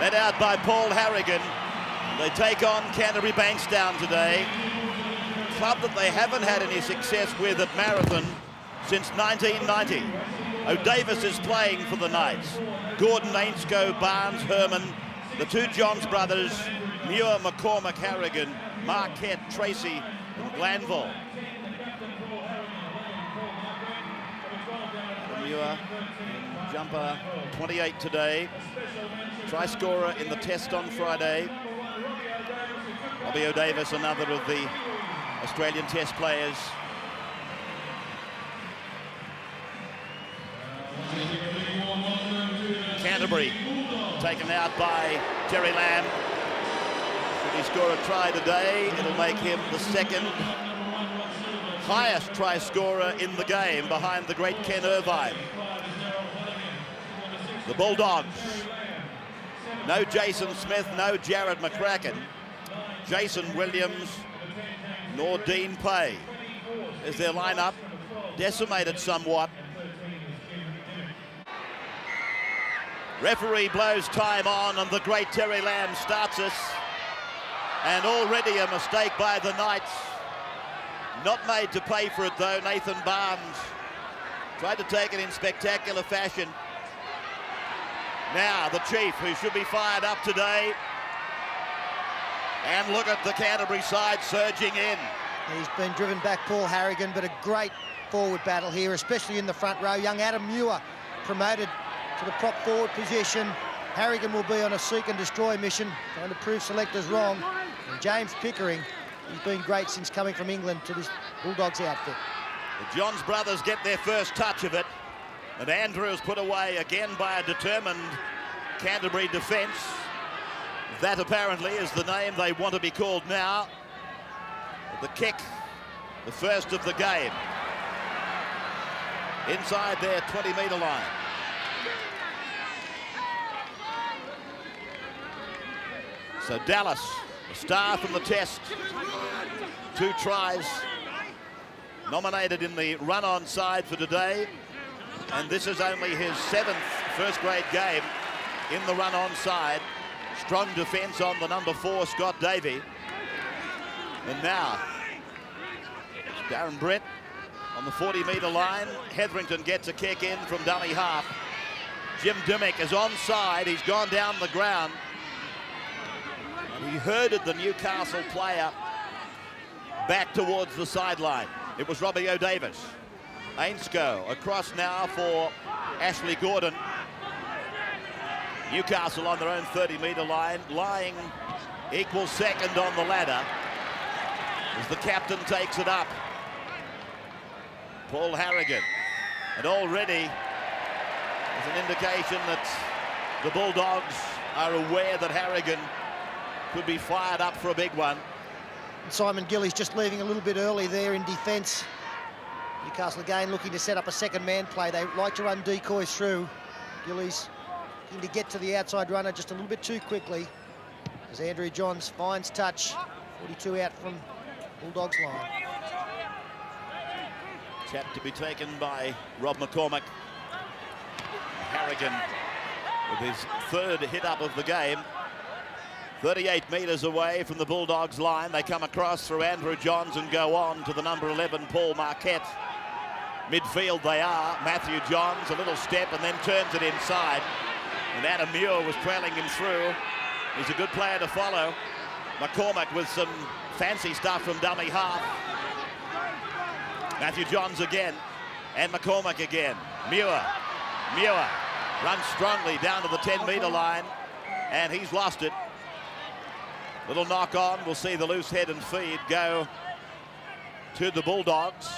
led out by Paul Harrigan. They take on Canterbury Bankstown today. Club that they haven't had any success with at Marathon since 1990. O'Davis is playing for the Knights. Gordon, Ainscough, Barnes, Herman, the two Johns brothers, Muir, McCormack, Harrigan, Marquette, Tracy, and Glanville. Muir in jumper 28 today. Try scorer in the test on Friday. Bobby O'Davis, another of the Australian test players. Canterbury taken out by Terry Lamb. Should he score a try today, it'll make him the second highest try scorer in the game behind the great Ken Irvine. The Bulldogs, no Jason Smith, no Jared McCracken, Jason Williams, nor Dean Pay. Is their lineup decimated somewhat. Referee blows time on, and the great Terry Lamb starts us. And already a mistake by the Knights. Not made to pay for it though. Nathan Barnes tried to take it in spectacular fashion. Now the Chief, who should be fired up today. And look at the Canterbury side surging in. He's been driven back, Paul Harrigan, but a great forward battle here, especially in the front row. Young Adam Muir promoted to the prop forward position. Harrigan will be on a seek and destroy mission, trying to prove selectors wrong. And James Pickering, he's been great since coming from England to this Bulldogs outfit. The Johns brothers get their first touch of it, and Andrews put away again by a determined Canterbury defence. That apparently is the name they want to be called now. The kick, the first of the game, inside their 20-metre line. So Dallas, a star from the test, 2 tries, nominated in the run-on side for today, and this is only his 7th first-grade game in the run-on side. Strong defence on the number 4, Scott Davey. And now, it's Darren Brett on the 40-metre line. Hetherington gets a kick in from dummy half. Jim Dimmick is onside. He's gone down the ground. And he herded the Newcastle player back towards the sideline. It was Robbie O'Davis. Ainscough across now for Ashley Gordon. Newcastle on their own 30-metre line, lying equal second on the ladder as the captain takes it up. Paul Harrigan. And already there's an indication that the Bulldogs are aware that Harrigan could be fired up for a big one. And Simon Gillies just leaving a little bit early there in defence. Newcastle again looking to set up a second man play. They like to run decoys through. Gillies to get to the outside runner just a little bit too quickly as Andrew Johns finds touch. 42 out from Bulldogs line. Tap to be taken by Rob McCormack. Harrigan with his 3rd hit up of the game. 38 metres away from the Bulldogs line. They come across through Andrew Johns and go on to the number 11, Paul Marquette. Midfield they are. Matthew Johns, a little step and then turns it inside. And Adam Muir was trailing him through. He's a good player to follow. McCormack with some fancy stuff from dummy half. Matthew Johns again, and McCormack again. Muir runs strongly down to the 10-metre line, and he's lost it. Little knock on, we'll see the loose head and feed go to the Bulldogs.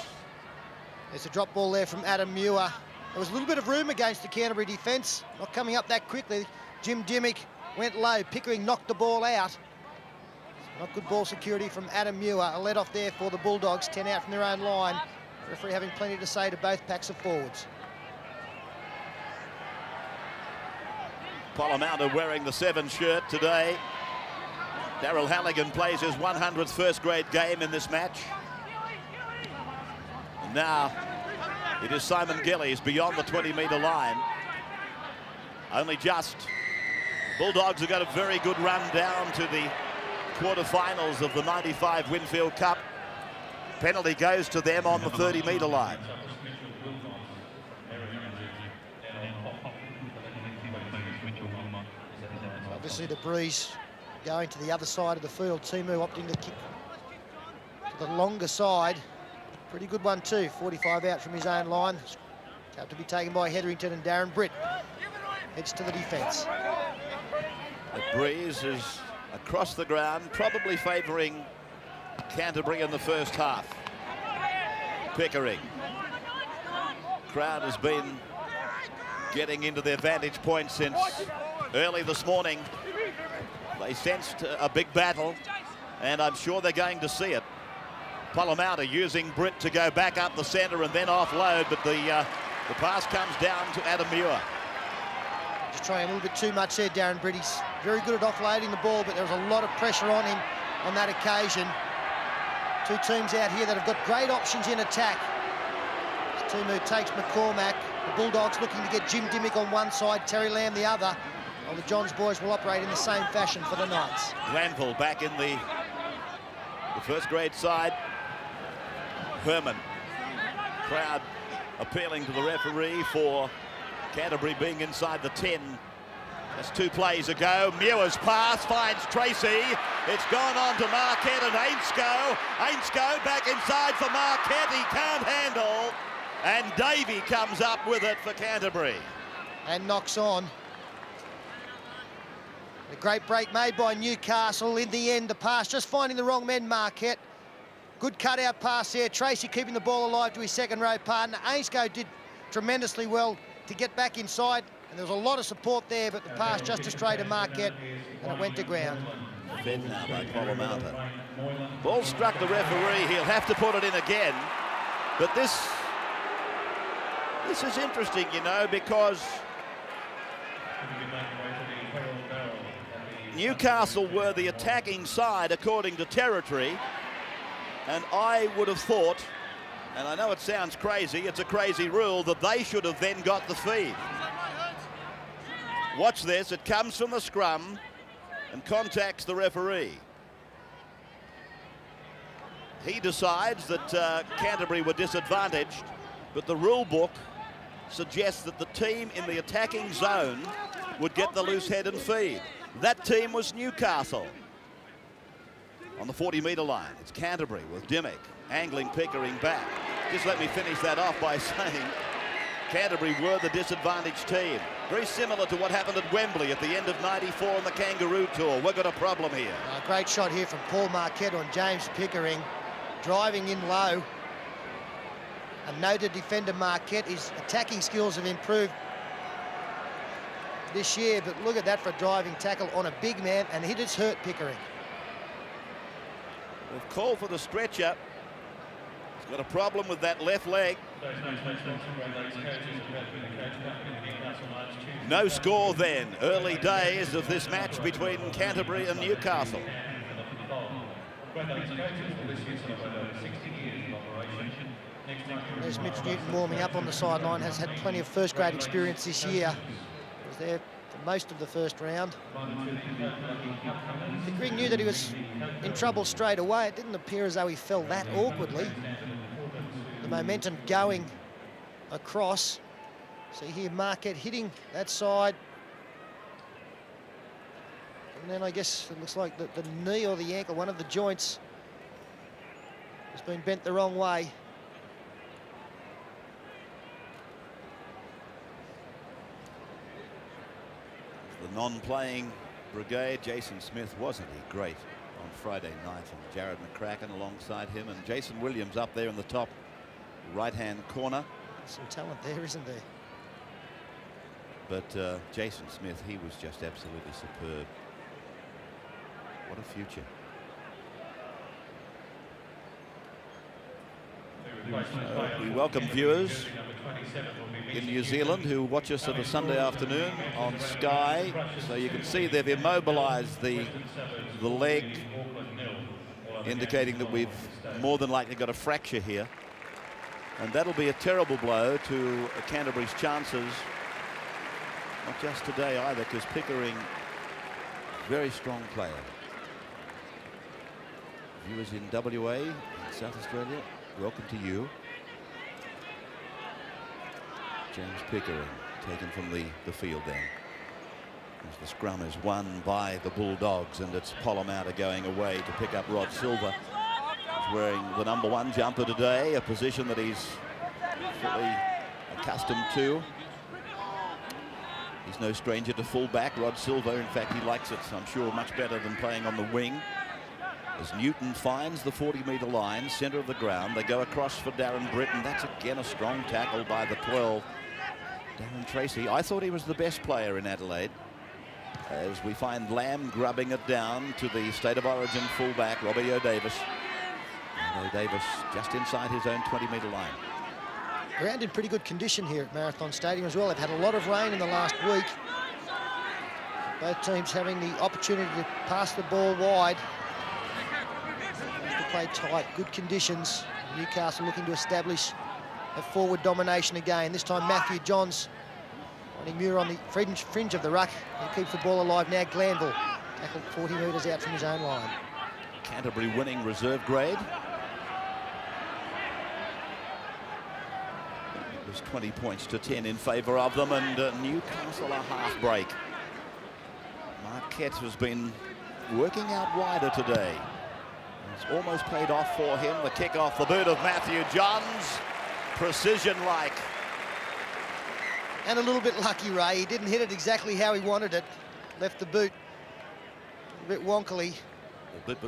There's a drop ball there from Adam Muir. There was a little bit of room against the Canterbury defence, not coming up that quickly. Jim Dimmick went low. Pickering knocked the ball out. Not good ball security from Adam Muir. A let off there for the Bulldogs, 10 out from their own line. The referee having plenty to say to both packs of forwards. Polamaunda wearing the 7 shirt today. Daryl Halligan plays his 100th first-grade game in this match. And now it is Simon Gillies beyond the 20-metre line. Only just Bulldogs have got a very good run down to the quarterfinals of the 95 Winfield Cup. Penalty goes to them on the 30-metre line. Obviously the breeze going to the other side of the field. Timu opting to kick to the longer side. Pretty good one too. 45 out from his own line. Have to be taken by Hetherington, and Darren Britt heads to the defence. The breeze is across the ground, probably favouring Canterbury in the first half. Pickering. Crowd has been getting into their vantage point since early this morning. They sensed a big battle, and I'm sure they're going to see it. Palomauta using Britt to go back up the centre and then offload, but the pass comes down to Adam Muir. Just trying a little bit too much there, Darren Britt. He's very good at offloading the ball, but there was a lot of pressure on him on that occasion. Two teams out here that have got great options in attack. Timu takes McCormack. The Bulldogs looking to get Jim Dimmick on one side, Terry Lamb the other. Well, the Johns boys will operate in the same fashion for the Knights. Glanville back in the first grade side. Herman. Crowd appealing to the referee for Canterbury being inside the 10. Just 2 plays ago. Muir's pass finds Tracy. It's gone on to Marquette and Ainscough. Ainscough back inside for Marquette. He can't handle. And Davey comes up with it for Canterbury. And knocks on. A great break made by Newcastle. In the end, the pass just finding the wrong men, Marquette. Good cutout pass there. Tracy keeping the ball alive to his second row partner. Ainscough did tremendously well to get back inside. And there was a lot of support there, but the pass just astray to Marquette, and it went to ground. Fed now by Palomauta. Ball struck the referee. He'll have to put it in again. But this is interesting, you know, because Newcastle were the attacking side according to territory, and I would have thought, and I know it sounds crazy, it's a crazy rule, that they should have then got the feed. Watch this, it comes from the scrum and contacts the referee. He decides that Canterbury were disadvantaged, but the rule book suggests that the team in the attacking zone would get the loose head and feed. That team was Newcastle. On the 40-metre line, it's Canterbury with Dimmick angling Pickering back. Just let me finish that off by saying Canterbury were the disadvantaged team. Very similar to what happened at Wembley at the end of '94 on the Kangaroo Tour. We've got a problem here. A great shot here from Paul Marquette on James Pickering, driving in low. A noted defender, Marquette. His attacking skills have improved this year, but look at that for a driving tackle on a big man, and it has hurt Pickering. We've called for the stretcher. He's got a problem with that left leg. No score then. Early days of this match between Canterbury and Newcastle. There's Mitch Newton warming up on the sideline, has had plenty of first grade experience this year. Was there for most of the first round. Pickering knew that he was in trouble straight away. It didn't appear as though he fell that awkwardly. The momentum going across. See here Marquette hitting that side. And then I guess it looks like the knee or the ankle, one of the joints, has been bent the wrong way. The non-playing brigade, Jason Smith, wasn't he great on Friday night? And Jared McCracken alongside him, and Jason Williams up there in the top right-hand corner. Some talent there, isn't there? But Jason Smith, he was just absolutely superb. What a future. So we welcome viewers in New Zealand who watch us of a Sunday afternoon on Sky. So you can see they've immobilized the leg, indicating that we've more than likely got a fracture here. And that'll be a terrible blow to Canterbury's chances. Not just today either, because Pickering Very strong player. Viewers in WA, in South Australia, welcome to you. James Pickering taken from the field then. As the scrum is won by the Bulldogs, and it's Polomata going away to pick up Rod Silver. He's wearing the #1 jumper today, a position that he's fully accustomed to. He's no stranger to fullback, Rod Silver. In fact, he likes it, I'm sure, much better than playing on the wing. As Newton finds the 40-metre line, centre of the ground, they go across for Darren Britton. That's again a strong tackle by the 12. Darren Tracy, I thought he was the best player in Adelaide. As we find Lamb grubbing it down to the State of Origin fullback, Robbie O'Davis. And O'Davis just inside his own 20-metre line. Ground in pretty good condition here at Marathon Stadium as well. They've had a lot of rain in the last week. Both teams having the opportunity to pass the ball wide. To play tight, good conditions. Newcastle looking to establish a forward domination again. This time Matthew Johns finding Muir on the fringe of the ruck. He keeps the ball alive now. Glanville tackled 40 metres out from his own line. Canterbury winning reserve grade. It was 20 points to 10 in favour of them, and Newcastle a half break. Marquette has been working out wider today. It's almost paid off for him. The kick off the boot of Matthew Johns. Precision-like. And a little bit lucky, Ray. He didn't hit it exactly how he wanted it. Left the boot a bit wonkily. A bit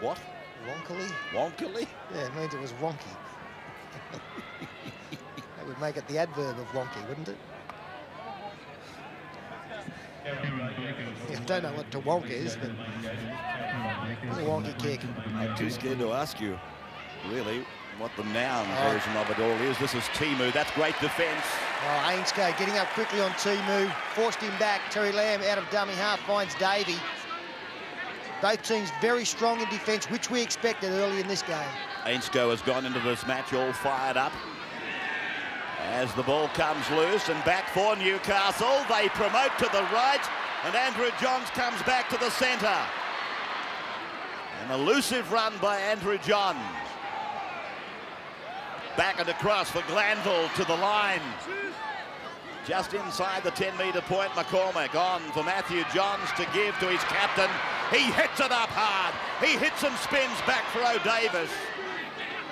what? Wonkily? Wonkily? Yeah, it means it was wonky. That would make it the adverb of wonky, wouldn't it? I don't know what to wonk is, but it's a wonky kick. I'm too scared to ask you, really, what the noun version of it all is. This is Timu. That's great defence. Oh, Ainscough getting up quickly on Timu. Forced him back. Terry Lamb out of dummy half finds Davey. Both teams very strong in defence, which we expected early in this game. Ainscough has gone into this match all fired up. As the ball comes loose and back for Newcastle, they promote to the right, and Andrew Johns comes back to the centre. An elusive run by Andrew Johns. Back and across for Glanville to the line. Just inside the 10-metre point, McCormack on for Matthew Johns to give to his captain. He hits it up hard. He hits and spins back for O'Davis.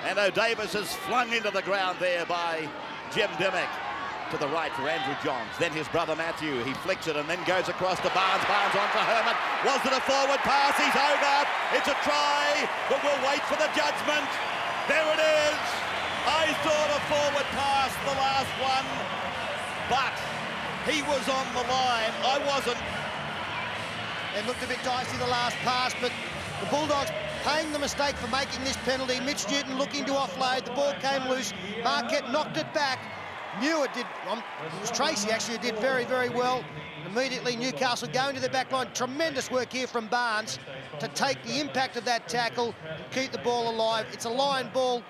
And O'Davis is flung into the ground there by Jim Dimmock. To the right for Andrew Johns. Then his brother Matthew. He flicks it and then goes across to Barnes. Barnes on for Herman. Was it a forward pass? He's over. It's a try, but we'll wait for the judgment. There it is. I thought a forward pass, the last one, but he was on the line. I wasn't. It looked a bit dicey the last pass, but the Bulldogs paying the mistake for making this penalty. Mitch Newton looking to offload. The ball came loose. Marquette knocked it back. Muir did, it was Tracy actually who did very, very well. Immediately Newcastle going to the back line. Tremendous work here from Barnes to take the impact of that tackle and keep the ball alive. It's a line ball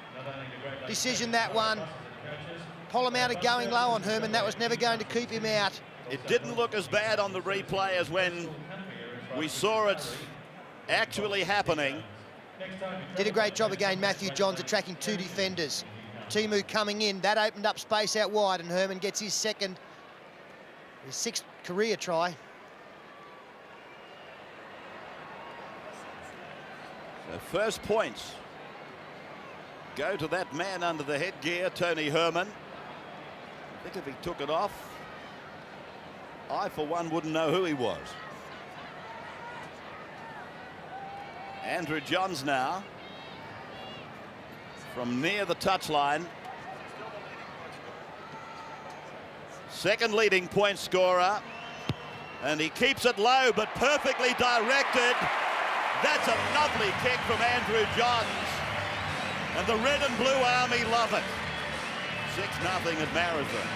decision, that one. Polomata going low on Herman. That was never going to keep him out. It didn't look as bad on the replay as when we saw it actually happening. Did a great job again, Matthew Johns, attracting two defenders. Timu coming in, that opened up space out wide, and Herman gets his sixth career try. So first points go to that man under the headgear, Tony Herman. I think if he took it off, I for one wouldn't know who he was. Andrew Johns now from near the touchline. Second leading point scorer, and he keeps it low but perfectly directed. That's a lovely kick from Andrew Johns, and the red and blue army love it. 6-0 at Marathon.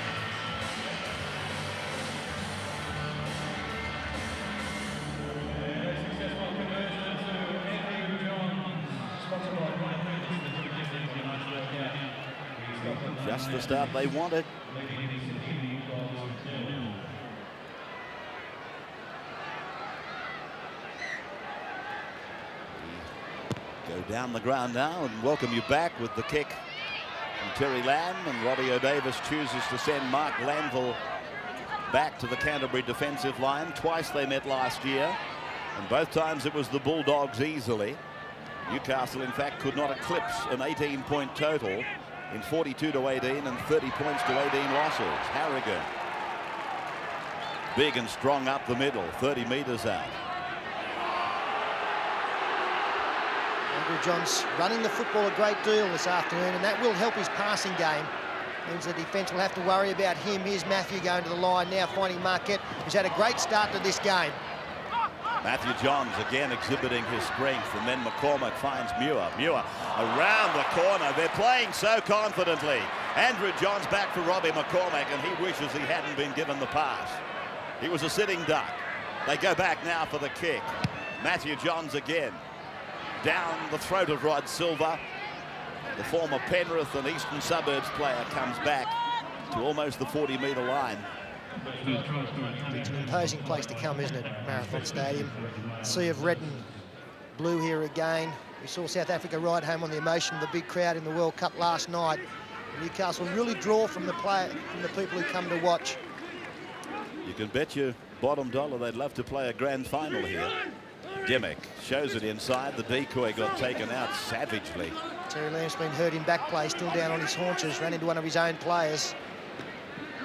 Just the start they wanted. So down the ground now, and welcome you back with the kick from Terry Lamb, and Robbie O'Davis chooses to send Mark Glanville back to the Canterbury defensive line. Twice they met last year, and both times it was the Bulldogs easily. Newcastle, in fact, could not eclipse an 18-point total in 42-18 and 30 points to 18 losses. Harrigan, big and strong up the middle, 30 metres out. Andrew Johns running the football a great deal this afternoon, and that will help his passing game. Means the defence will have to worry about him. Here's Matthew going to the line now, finding Marquette, who's had a great start to this game. Matthew Johns again exhibiting his strength, and then McCormack finds Muir. Muir around the corner. They're playing so confidently. Andrew Johns back for Robbie McCormack, and he wishes he hadn't been given the pass. He was a sitting duck. They go back now for the kick. Matthew Johns again. Down the throat of Rod Silver. The former Penrith and Eastern Suburbs player comes back to almost the 40-metre line. It's an imposing place to come, isn't it, Marathon Stadium? Sea of red and blue here again. We saw South Africa ride home on the emotion of the big crowd in the World Cup last night. Newcastle really draw from the people who come to watch. You can bet your bottom dollar they'd love to play a grand final here. Dimmick shows it inside. The decoy got taken out savagely. Terry Lamb's been hurt in back play, still down on his haunches, ran into one of his own players.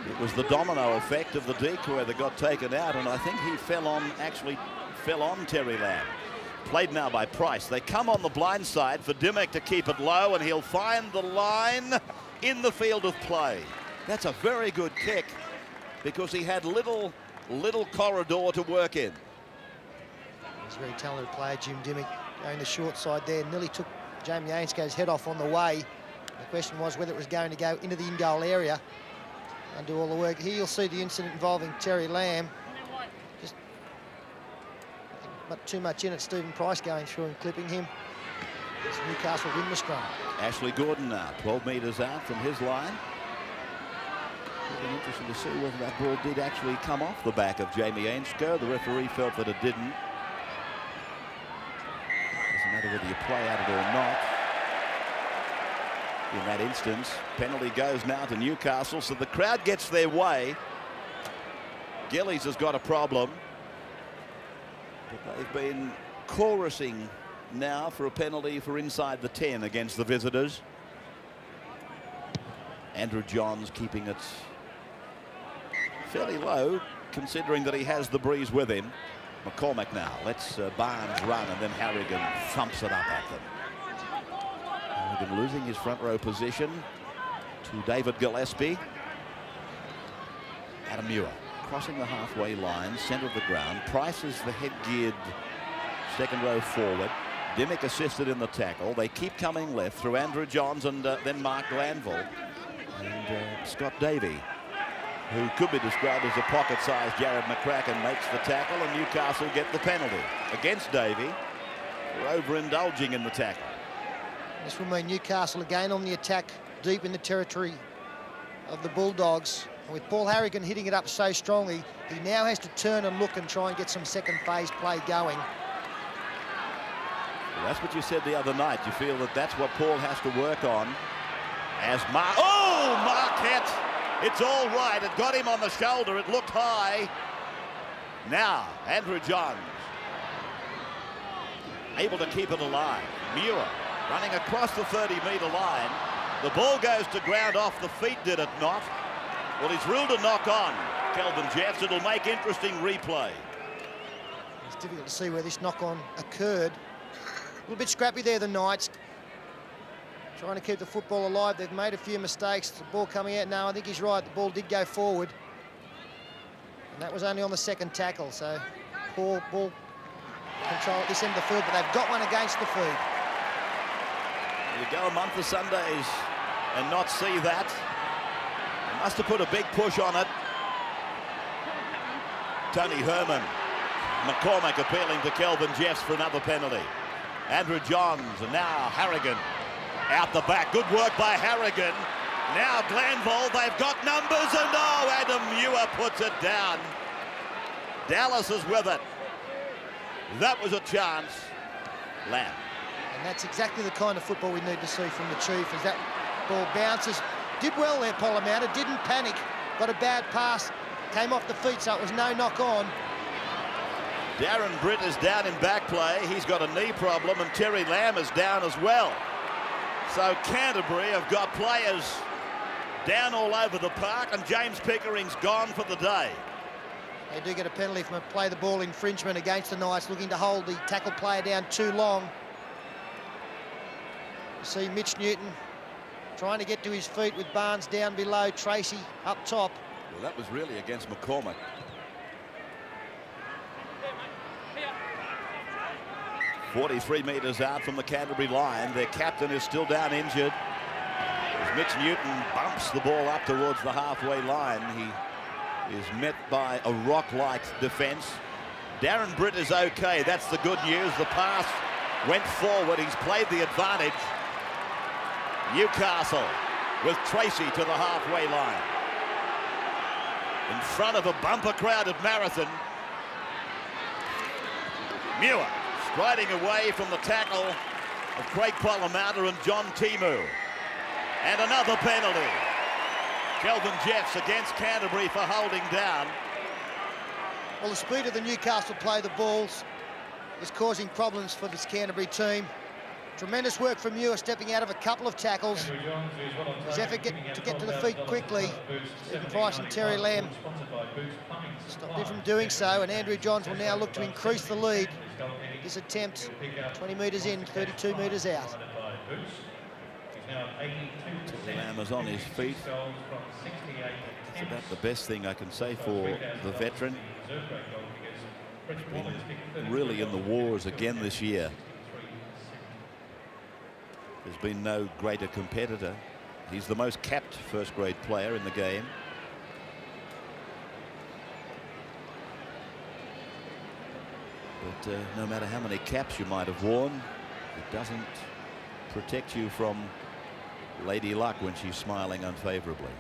It was the domino effect of the decoy that got taken out, and I think he actually fell on Terry Lamb. Played now by Price. They come on the blind side for Dimmick to keep it low, and he'll find the line in the field of play. That's a very good kick because he had little corridor to work in. He's a very talented player, Jim Dimmick, going the short side there. Nearly took Jamie Ainscough's head off on the way. The question was whether it was going to go into the in-goal area and do all the work. Here you'll see the incident involving Terry Lamb. Just not too much in it. Stephen Price going through and clipping him. As Newcastle win the scrum. Ashley Gordon now, 12 metres out from his line. It'll be interesting to see whether that ball did actually come off the back of Jamie Ainscough. The referee felt that it didn't. Doesn't matter whether you play at it or not. In that instance, penalty goes now to Newcastle, so the crowd gets their way. Gillies has got a problem, but they've been chorusing now for a penalty for inside the 10 against the visitors. Andrew Johns keeping it fairly low, considering that he has the breeze with him. McCormack now lets Barnes run, and then Harrigan thumps it up at them. Harrigan losing his front row position to David Gillespie. Adam Muir crossing the halfway line, centre of the ground. Price is the head-geared second row forward. Dimmick assisted in the tackle. They keep coming left through Andrew Johns and then Mark Glanville. And Scott Davey, who could be described as a pocket-sized Jared McCracken, makes the tackle, and Newcastle get the penalty against Davey for overindulging in the tackle. This will mean Newcastle again on the attack deep in the territory of the Bulldogs. And with Paul Harrigan hitting it up so strongly, he now has to turn and look and try and get some second phase play going. Well, that's what you said the other night. You feel that that's what Paul has to work on. As Marquette! It's all right. It got him on the shoulder. It looked high. Now, Andrew Johns able to keep it alive. Muir running across the 30-metre line. The ball goes to ground off the feet, did it not? Well, he's ruled a knock on, Kelvin Jeffs. It'll make interesting replay. It's difficult to see where this knock-on occurred. A little bit scrappy there, the Knights. Trying to keep the football alive. They've made a few mistakes. The ball coming out now. I think he's right. The ball did go forward. And that was only on the second tackle. So poor ball control at this end of the field, but they've got one against the feed. You go a month of Sundays and not see that. They must have put a big push on it. Tony Herman. McCormack appealing to Kelvin Jeffs for another penalty. Andrew Johns, and now Harrigan out the back. Good work by Harrigan. Now Glanville, they've got numbers, and Adam Muir puts it down. Dallas is with it. That was a chance. Lamb. And And that's exactly the kind of football we need to see from the Chief as that ball bounces. Did well there, Polamatta, didn't panic. Got a bad pass, came off the feet, so it was no knock on. Darren Britt is down in back play. He's got a knee problem, and Terry Lamb is down as well. So Canterbury have got players down all over the park, and James Pickering's gone for the day. They do get a penalty from a play the ball infringement against the Knights, looking to hold the tackle player down too long. You see Mitch Newton trying to get to his feet with Barnes down below, Tracy up top. Well, that was really against McCormick. 43 metres out from the Canterbury line. Their captain is still down injured. As Mitch Newton bumps the ball up towards the halfway line, he is met by a rock-like defence. Darren Britt is okay. That's the good news. The pass went forward. He's played the advantage. Newcastle with Tracy to the halfway line. In front of a bumper crowd at Marathon. Muir striding away from the tackle of Craig Polamatta and John Timu. And another penalty. Kelvin Jeffs against Canterbury for holding down. Well, the speed of the Newcastle play the balls is causing problems for this Canterbury team. Tremendous work from Muir, stepping out of a couple of tackles. His effort to get to the feet quickly. Stephen Price and Terry Lamb stopped him from doing so, and Andrew Johns will now look to increase the lead. This attempt, 20 metres in, 32 metres out. Lamb is on his feet. That's about the best thing I can say for the veteran. He's been really in the wars again this year. There's been no greater competitor. He's the most capped first-grade player in the game. But no matter how many caps you might have worn, it doesn't protect you from Lady Luck when she's smiling unfavorably.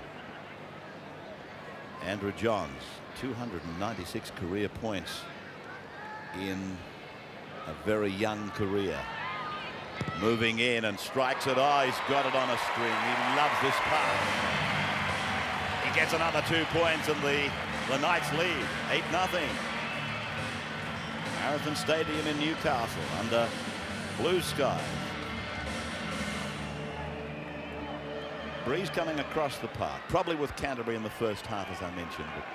Andrew Johns, 296 career points in a very young career. Moving in and strikes it. Oh, he's got it on a string. He loves this pass. He gets another 2 points and the Knights lead 8-0. Marathon Stadium in Newcastle under blue skies. Breeze coming across the park, probably with Canterbury in the first half, as I mentioned, but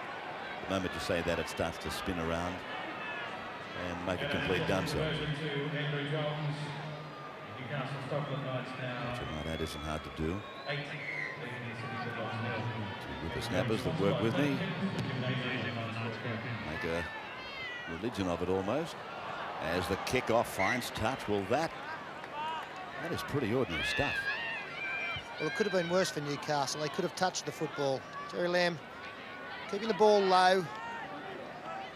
the moment you say that, it starts to spin around and make a complete done so. That isn't hard to do. Two whippersnappers that work with me make a religion of it almost. As the kickoff finds touch, well, that is pretty ordinary stuff. Well, it could have been worse for Newcastle. They could have touched the football. Terry Lamb keeping the ball low.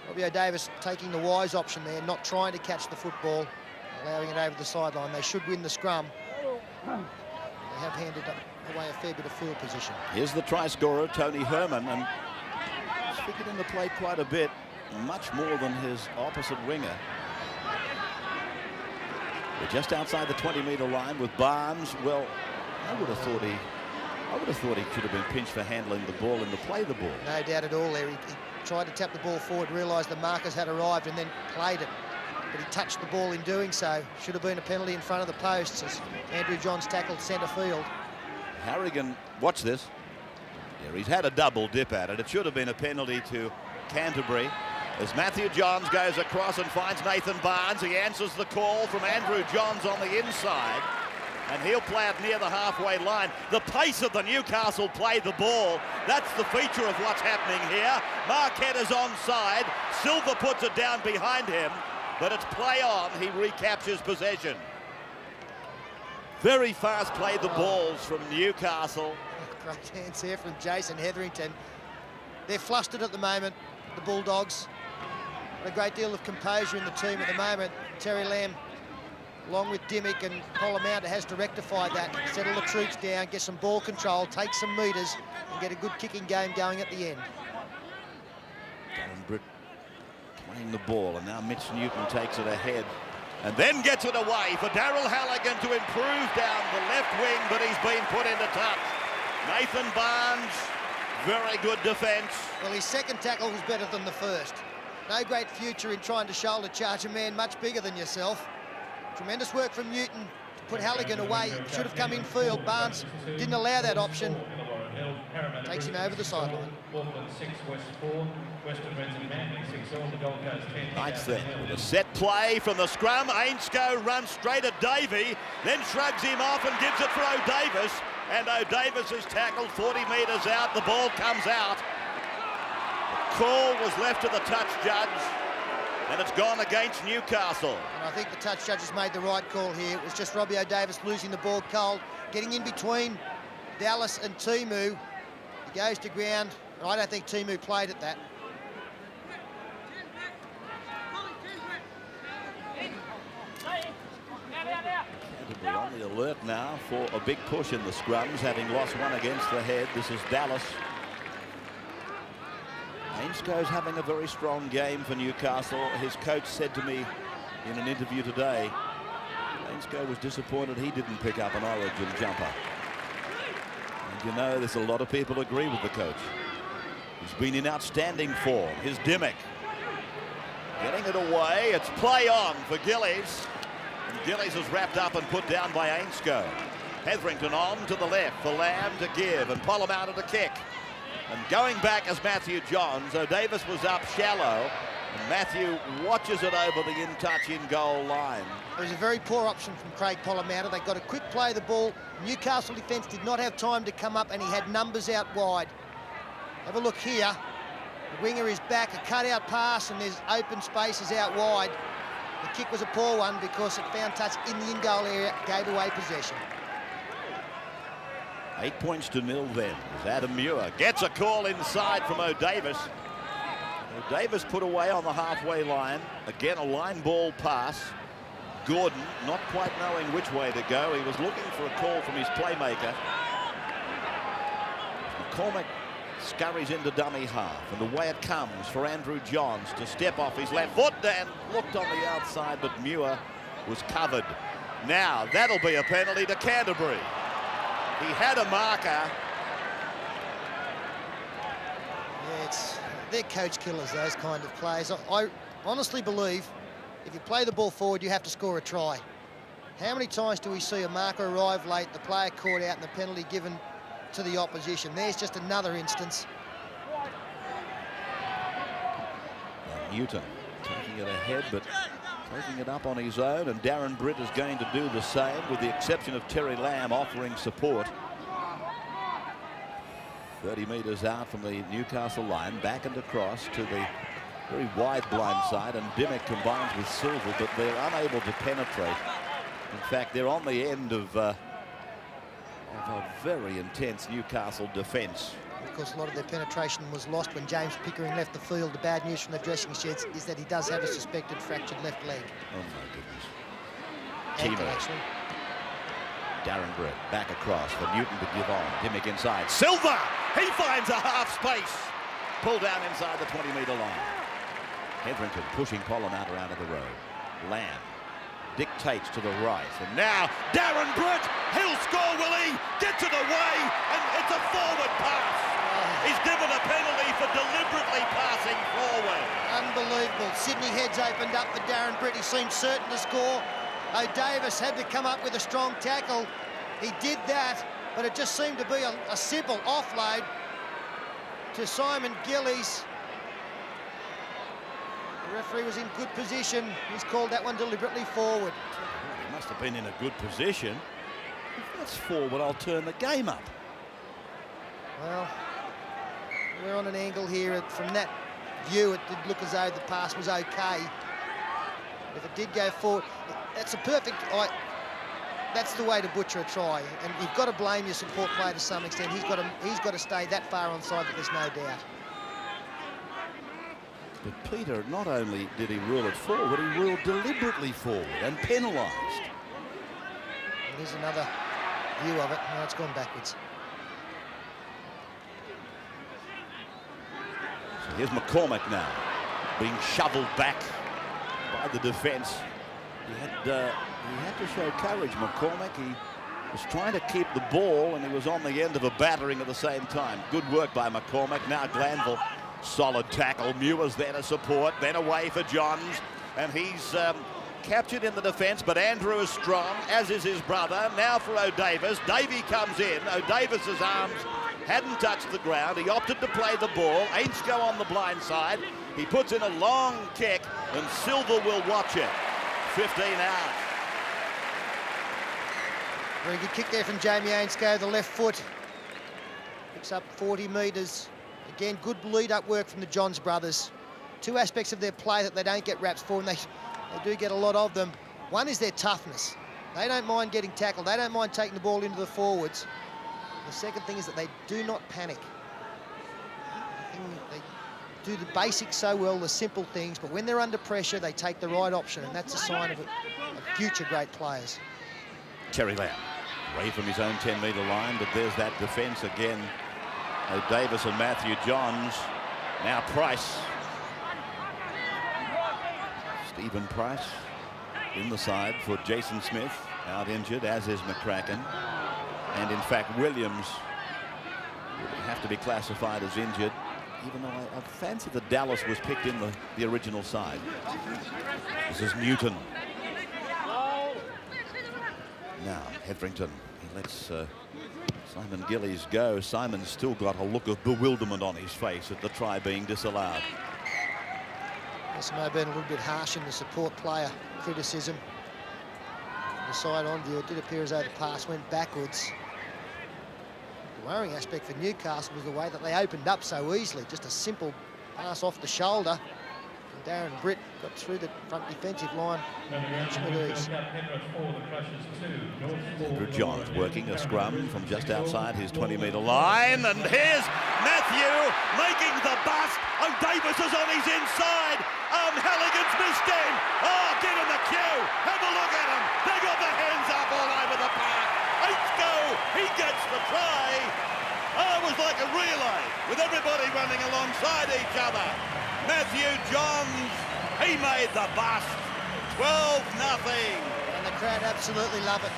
Robbie O'Davis taking the wise option there, not trying to catch the football, allowing it over the sideline. They should win the scrum. They have handed away a fair bit of field position. Here's the try scorer, Tony Herman, and he's figured into play quite a bit, much more than his opposite winger. We're just outside the 20-metre line with Barnes. Well, I would have thought he should have been pinched for handling the ball and to play the ball. No doubt at all there. He tried to tap the ball forward, realised the markers had arrived and then played it. But he touched the ball in doing so. Should have been a penalty in front of the posts as Andrew Johns tackled centre field. Harrigan, watch this. Yeah, he's had a double dip at it. It should have been a penalty to Canterbury. As Matthew Johns goes across and finds Nathan Barnes, he answers the call from Andrew Johns on the inside. And he'll play it near the halfway line. The pace of the Newcastle play the ball. That's the feature of what's happening here. Marquette is onside. Silva puts it down behind him. But it's play on. He recaptures possession. Very fast play the balls from Newcastle. Great hands here from Jason Hetherington. They're flustered at the moment, the Bulldogs. A great deal of composure in the team at the moment. Terry Lamb, along with Dimmick and Polamatta, has to rectify that, settle the troops down, get some ball control, take some metres, and get a good kicking game going at the end. Darren Britt playing the ball, and now Mitch Newton takes it ahead And then gets it away for Daryl Halligan to improve down the left wing, but he's been put into touch. Nathan Barnes, very good defence. Well, his second tackle was better than the first. No great future in trying to shoulder charge a man much bigger than yourself. Tremendous work from Newton to put Halligan away. Should have come in field. Barnes didn't allow that option. Takes him over the sideline. Knights then with a set play from the scrum. Ainscough runs straight at Davey, then shrugs him off and gives it for O'Davis. And O'Davis is tackled 40 metres out. The ball comes out. The call was left to the touch judge, and it's gone against Newcastle. And I think the touch judge has made the right call here. It was just Robbie O'Davis losing the ball cold, getting in between Dallas and Timu. He goes to ground. I don't think Timu played at that. We're on the alert now for a big push in the scrums, having lost one against the head. This is Dallas. Ainscough's having a very strong game for Newcastle. His coach said to me in an interview today, Ainscough was disappointed he didn't pick up an Origin jumper. And you know, there's a lot of people who agree with the coach. He's been in outstanding form. Here's Dimmick. Getting it away. It's play on for Gillies. And Gillies is wrapped up and put down by Ainscough. Hetherington on to the left for Lamb to give, and Polamatta to kick. And going back as Matthew Johns. O'Davis was up shallow, and Matthew watches it over the in-touch in-goal line. It was a very poor option from Craig Polamatta. They got a quick play of the ball. Newcastle defence did not have time to come up, and he had numbers out wide. Have a look here. The winger is back, a cut-out pass, and there's open spaces out wide. The kick was a poor one because it found touch in the in-goal area, gave away possession. 8 points to 0 then, as Adam Muir gets a call inside from O'Davis. O'Davis put away on the halfway line. Again, a line ball pass. Gordon not quite knowing which way to go. He was looking for a call from his playmaker. McCormick scurries into dummy half, and the way it comes for Andrew Johns to step off his left foot and looked on the outside, but Muir was covered. Now, that'll be a penalty to Canterbury. He had a marker. Yeah, they're coach killers, those kind of plays. I honestly believe if you play the ball forward, you have to score a try. How many times do we see a marker arrive late, the player caught out, and the penalty given to the opposition? There's just another instance. Newton taking it ahead, but taking it up on his own, and Darren Britt is going to do the same, with the exception of Terry Lamb offering support. 30 metres out from the Newcastle line, back and across to the very wide blind side, and Dimmick combines with Silver, but they're unable to penetrate. In fact, they're on the end of a very intense Newcastle defence. Of course, a lot of their penetration was lost when James Pickering left the field. The bad news from the dressing sheds is that he does have a suspected fractured left leg. Oh my goodness. Ankle, actually. Darren Britt back across for Newton to give on. Dimmick inside. Silver! He finds a half space. Pulled down inside the 20-metre line. Hetherington pushing Polamatta out of the road. Lamb dictates to the right. And now Darren Britt, he'll score, will he? Gets it away, and it's a forward pass. He's given a penalty for deliberately passing forward. Unbelievable. Sydney heads opened up for Darren Britt. He seemed certain to score. O'Davis had to come up with a strong tackle. He did that, but it just seemed to be a simple offload to Simon Gillies. The referee was in good position. He's called that one deliberately forward. He must have been in a good position. If that's forward, I'll turn the game up. Well, we're on an angle here. From that view, it did look as though the pass was okay. If it did go forward, that's a perfect... that's the way to butcher a try, and you've got to blame your support player to some extent. He's got to stay that far onside that there's no doubt. But Peter, not only did he rule it forward, he ruled deliberately forward and penalised. Here's another view of it. Now it's gone backwards. So here's McCormick now, being shovelled back by the defence. He had to show courage, McCormack. He was trying to keep the ball, and he was on the end of a battering at the same time. Good work by McCormack. Now Glanville, solid tackle. Muir's there to support, then away for Johns, and he's captured in the defence, but Andrew is strong, as is his brother. Now for O'Davis. Davey comes in. O'Davis's arms hadn't touched the ground. He opted to play the ball. Ainscough on the blind side. He puts in a long kick, and Silver will watch it. 15 out. Very good kick there from Jamie Ainscough, the left foot. Picks up 40 metres. Again, good lead-up work from the Johns brothers. Two aspects of their play that they don't get raps for, and they do get a lot of them. One is their toughness. They don't mind getting tackled. They don't mind taking the ball into the forwards. The second thing is that they do not panic. They do the basics so well, the simple things, but when they're under pressure, they take the right option, and that's a sign of future great players. Terry Lamb, away from his own 10-metre line, but there's that defence again. O'Davis and Matthew Johns. Now Price. Stephen Price in the side for Jason Smith, out injured, as is McCracken. And in fact, Williams would have to be classified as injured, even though I fancy that Dallas was picked in the original side. This is Newton. Now, Hetherington, he lets Simon Gillies go. Simon's still got a look of bewilderment on his face at the try being disallowed. This may have been a little bit harsh in the support player criticism. The side on view, it did appear as though the pass went backwards. The worrying aspect for Newcastle was the way that they opened up so easily. Just a simple pass off the shoulder. And Darren Britt got through the front defensive line. Andrew Johns working a scrum from just outside his 20-metre line. And here's Matthew making the bust. O'Davis is on his inside. Halligan's missed him. Oh, get in the queue. Have a look at him. They got their hands up all over the park. Ainscough, he gets the try. Oh, it was like a relay with everybody running alongside each other. Matthew Johns, he made the bust. 12-0. And the crowd absolutely love it.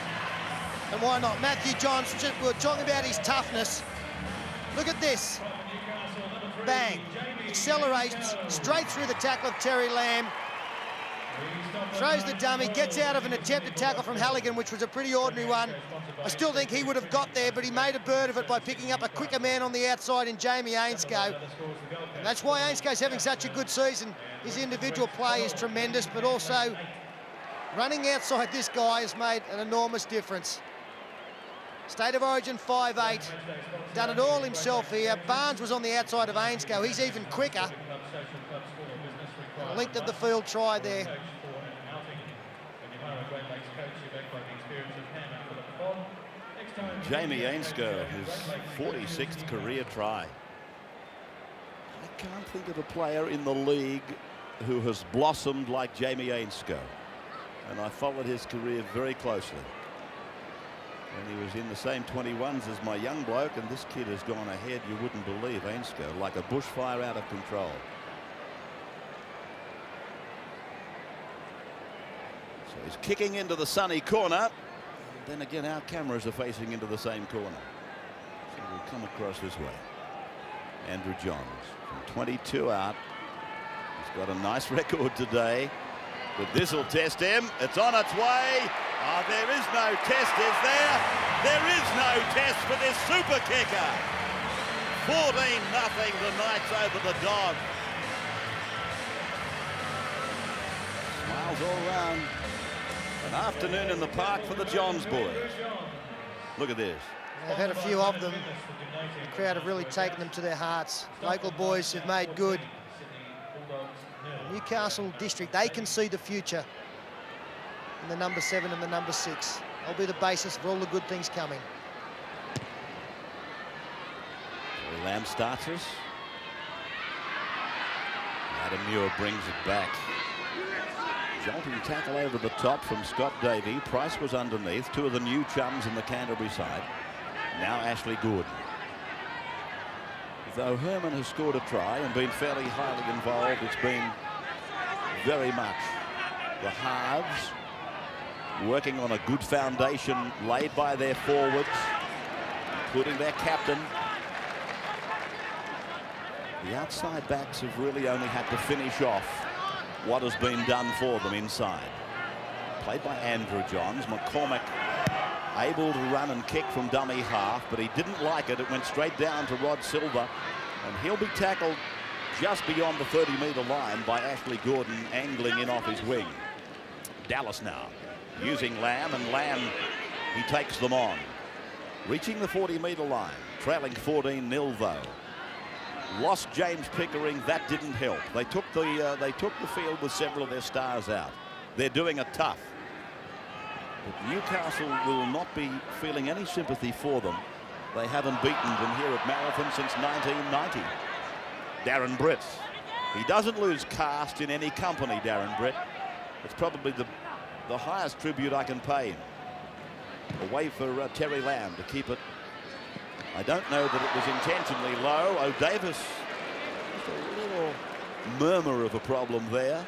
And why not? Matthew Johns, we were talking about his toughness. Look at this. Bang. Accelerates straight through the tackle of Terry Lamb. Throws the dummy, gets out of an attempted tackle from Halligan, which was a pretty ordinary one. I still think he would have got there, but he made a bird of it by picking up a quicker man on the outside in Jamie Ainscough. And that's why Ainscogh's having such a good season. His individual play is tremendous, but also running outside this guy has made an enormous difference. State of Origin 5'8", done it all himself here. Barnes was on the outside of Ainscough. He's even quicker. The length of the field try there. Jamie Ainscough, his 46th career try. I can't think of a player in the league who has blossomed like Jamie Ainscough. And I followed his career very closely. And he was in the same 21s as my young bloke, and this kid has gone ahead, you wouldn't believe, Ainscough, like a bushfire out of control. So he's kicking into the sunny corner. And then again, our cameras are facing into the same corner. So we'll come across this way. Andrew Johns from 22 out. He's got a nice record today, but this will test him. It's on its way. Oh, there is no test, is there? There is no test for this super kicker. 14-0, the Knights over the Dogs. Smiles all round. An afternoon in the park for the Johns boys. Look at this. They've had a few of them. The crowd have really taken them to their hearts. Local boys have made good. Newcastle district, they can see the future in the number 7 and the number 6. They'll be the basis for all the good things coming. Lamb starts us. Adam Muir brings it back. Jolting tackle over the top from Scott Davey. Price was underneath. Two of the new chums in the Canterbury side. Now Ashley Gordon. Though Herman has scored a try and been fairly highly involved, it's been very much the halves working on a good foundation laid by their forwards, including their captain. The outside backs have really only had to finish off what has been done for them inside. Played by Andrew Johns. McCormack able to run and kick from dummy half, but he didn't like it. It went straight down to Rod Silver, and he'll be tackled just beyond the 30-metre line by Ashley Gordon, angling in off his wing. Dallas now using Lamb, and Lamb, he takes them on. Reaching the 40-metre line, trailing 14-0 though. Lost James Pickering, that didn't help. They took the field with several of their stars out. They're doing it tough. But Newcastle will not be feeling any sympathy for them. They haven't beaten them here at Marathon since 1990. Darren Britt. He doesn't lose caste in any company, Darren Britt. It's probably the highest tribute I can pay him. Away for Terry Lamb to keep it. I don't know that it was intentionally low. O'Davis, just a little murmur of a problem there.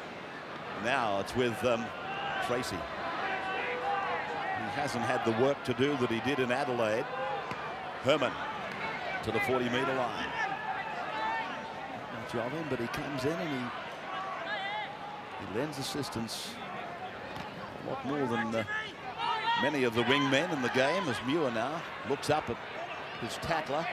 Now it's with Tracy. He hasn't had the work to do that he did in Adelaide. Herman to the 40-metre line. Not much of him, but he comes in and he lends assistance a lot more than many of the wingmen in the game, as Muir now looks up at his tackler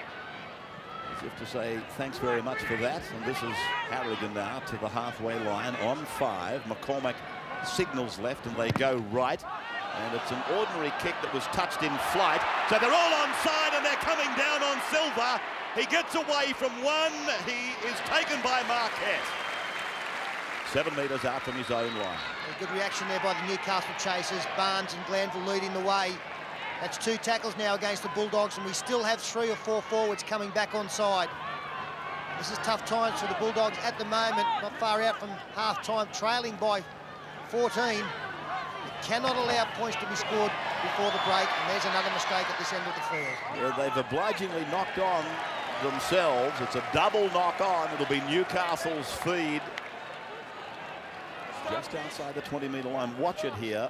as if to say thanks very much for that. And this is Harrigan now to the halfway line on 5. McCormack signals left and they go right, and it's an ordinary kick that was touched in flight, so they're all onside and they're coming down on Silver. He gets away from one. He is taken by Marquette. 7 metres out from his own line. A good reaction there by the Newcastle chasers. Barnes and Glanville leading the way. That's 2 tackles now against the Bulldogs, and we still have 3 or 4 forwards coming back onside. This is tough times for the Bulldogs at the moment, not far out from half-time, trailing by 14. You cannot allow points to be scored before the break, and there's another mistake at this end of the field. Yeah, they've obligingly knocked on themselves. It's a double knock on. It'll be Newcastle's feed just outside the 20-metre line. Watch it here.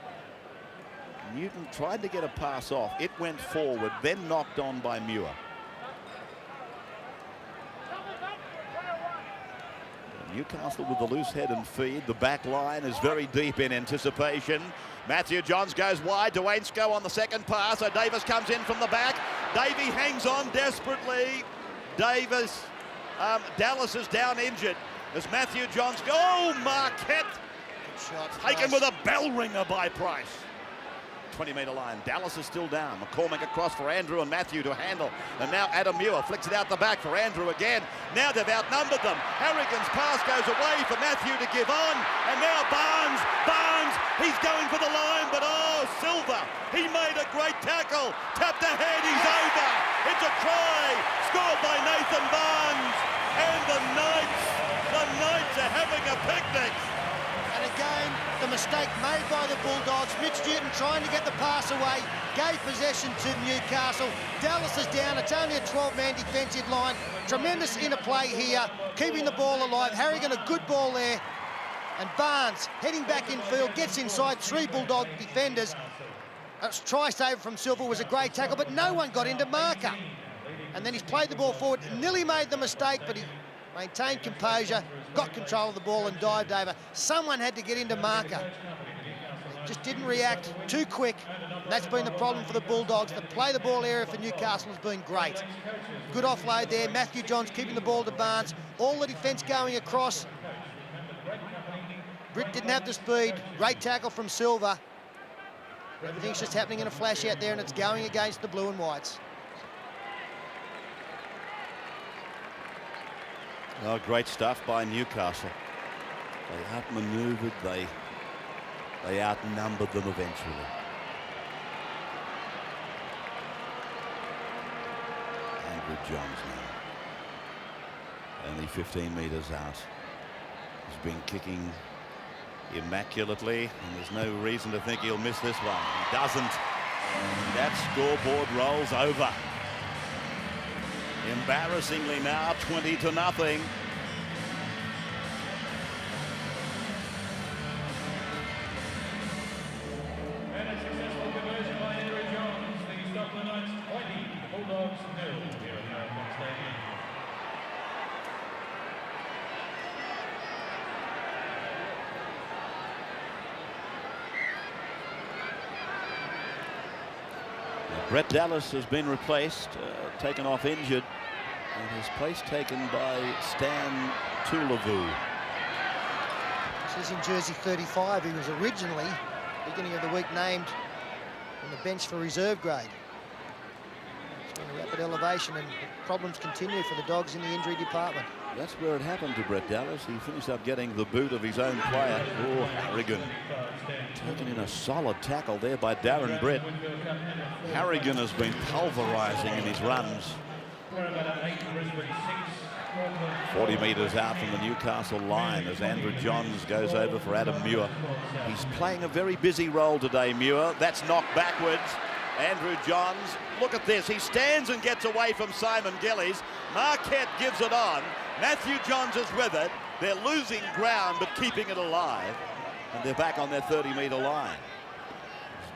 Newton tried to get a pass off. It went forward, then knocked on by Muir. Newcastle with the loose head and feed. The back line is very deep in anticipation. Matthew Johns goes wide to Ainscough on the second pass. So Davis comes in from the back. Davey hangs on desperately. Davis, Dallas is down injured as Matthew Johns goes. Oh, Marquette Shot, taken with a bell ringer by Price. 20-metre line. Dallas is still down. McCormack across for Andrew and Matthew to handle. And now Adam Muir flicks it out the back for Andrew again. Now they've outnumbered them. Harrigan's pass goes away for Matthew to give on. And now Barnes, he's going for the line, but oh, Silver, he made a great tackle. Tapped ahead, he's over. It's a try, scored by Nathan Barnes. And the Knights are having a picnic. And again, the mistake made by the Bulldogs. Mitch Newton trying to get the pass away, gave possession to Newcastle. Dallas is down. It's only a 12-man defensive line. Tremendous interplay here, keeping the ball alive. Harrigan, a good ball there. And Barnes heading back in field, gets inside 3 Bulldog defenders. A try save from Silver was a great tackle, but no one got into marker. And then he's played the ball forward, nearly made the mistake, but he maintained composure, got control of the ball and dived over. Someone had to get into marker. Just didn't react, too quick. And that's been the problem for the Bulldogs. The play the ball area for Newcastle has been great. Good offload there. Matthew Johns keeping the ball to Barnes. All the defence going across. Britt didn't have the speed. Great tackle from Silver. Everything's just happening in a flash out there, and it's going against the blue and whites. Oh, great stuff by Newcastle. They outmaneuvered, they outnumbered them eventually. Andrew Johns now. Only 15 metres out. He's been kicking immaculately, and there's no reason to think he'll miss this one. He doesn't. That scoreboard rolls over. Embarrassingly now, 20-0. Brett Dallas has been replaced, taken off injured, and his place taken by Stan Tulavau. This is in jersey 35. He was originally, beginning of the week, named on the bench for reserve grade. It's been a rapid elevation, and problems continue for the Dogs in the injury department. That's where it happened to Brett Dallas. He finished up getting the boot of his own player. Oh, Harrigan. Taken in a solid tackle there by Darren Brett. Harrigan has been pulverising in his runs. 40 metres out from the Newcastle line as Andrew Johns goes over for Adam Muir. He's playing a very busy role today, Muir. That's knocked backwards. Andrew Johns, look at this. He stands and gets away from Simon Gillies. Marquette gives it on. Matthew Johns is with it. They're losing ground but keeping it alive. And they're back on their 30-metre line.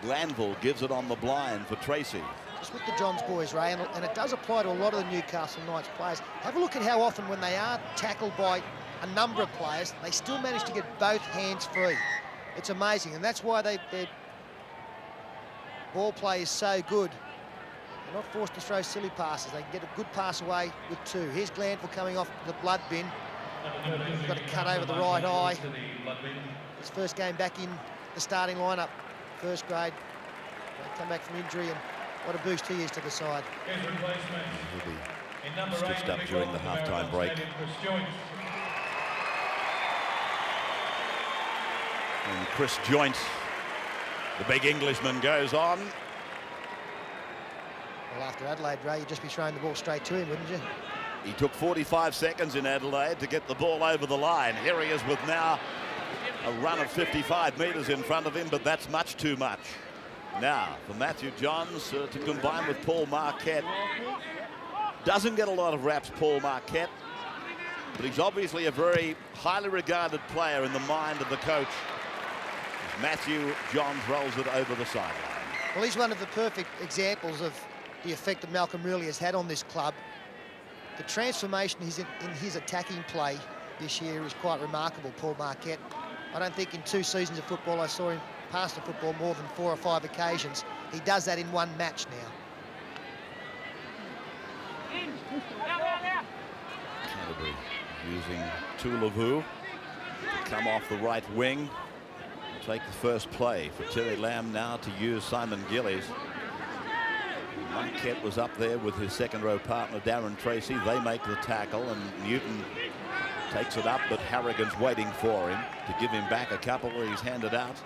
Glanville gives it on the blind for Tracy. Just with the Johns boys, Ray, and it does apply to a lot of the Newcastle Knights players. Have a look at how often when they are tackled by a number of players, they still manage to get both hands free. It's amazing, and that's why their ball play is so good. They're not forced to throw silly passes. They can get a good pass away with two. Here's Glanville coming off the blood bin. He's got a cut over the right eye. His first game back in the starting lineup, first grade. They come back from injury, and what a boost he is to the side. He'll be stitched up during the halftime break. And Chris Joint, the big Englishman, goes on. Well, after Adelaide, Ray, you'd just be throwing the ball straight to him, wouldn't you? He took 45 seconds in Adelaide to get the ball over the line. Here he is with now a run of 55 metres in front of him, but that's much too much. Now, for Matthew Johns to combine with Paul Marquette. Doesn't get a lot of raps, Paul Marquette, but he's obviously a very highly regarded player in the mind of the coach. Matthew Johns rolls it over the sideline. Well, he's one of the perfect examples of the effect that Malcolm really has had on this club. The transformation in his attacking play this year is quite remarkable, Paul Marquette. I don't think in 2 seasons of football I saw him pass the football more than 4 or 5 occasions. He does that in 1 match now. Canterbury using Tulavau to come off the right wing. Take the first play for Terry Lamb now to use Simon Gillies. Marquette was up there with his second row partner Darren Tracy. They make the tackle and Newton takes it up, but Harrigan's waiting for him to give him back a couple where he's handed out.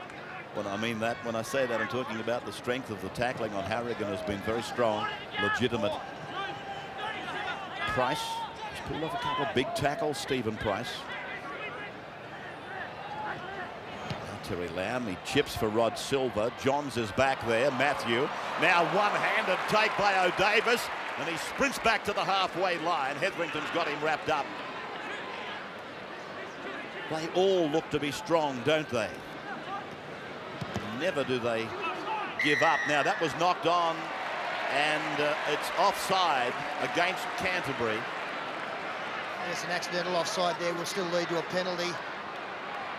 When I mean that, when I say that, I'm talking about the strength of the tackling on Harrigan has been very strong, legitimate. Price has pulled off a couple of big tackles, Stephen Price. Terry Lamb, he chips for Rod Silver. Johns is back there. Matthew. Now one-handed take by O'Davis, and he sprints back to the halfway line. Hetherington's got him wrapped up. They all look to be strong, don't they? Never do they give up. Now that was knocked on, and it's offside against Canterbury. There's an accidental offside there, will still lead to a penalty.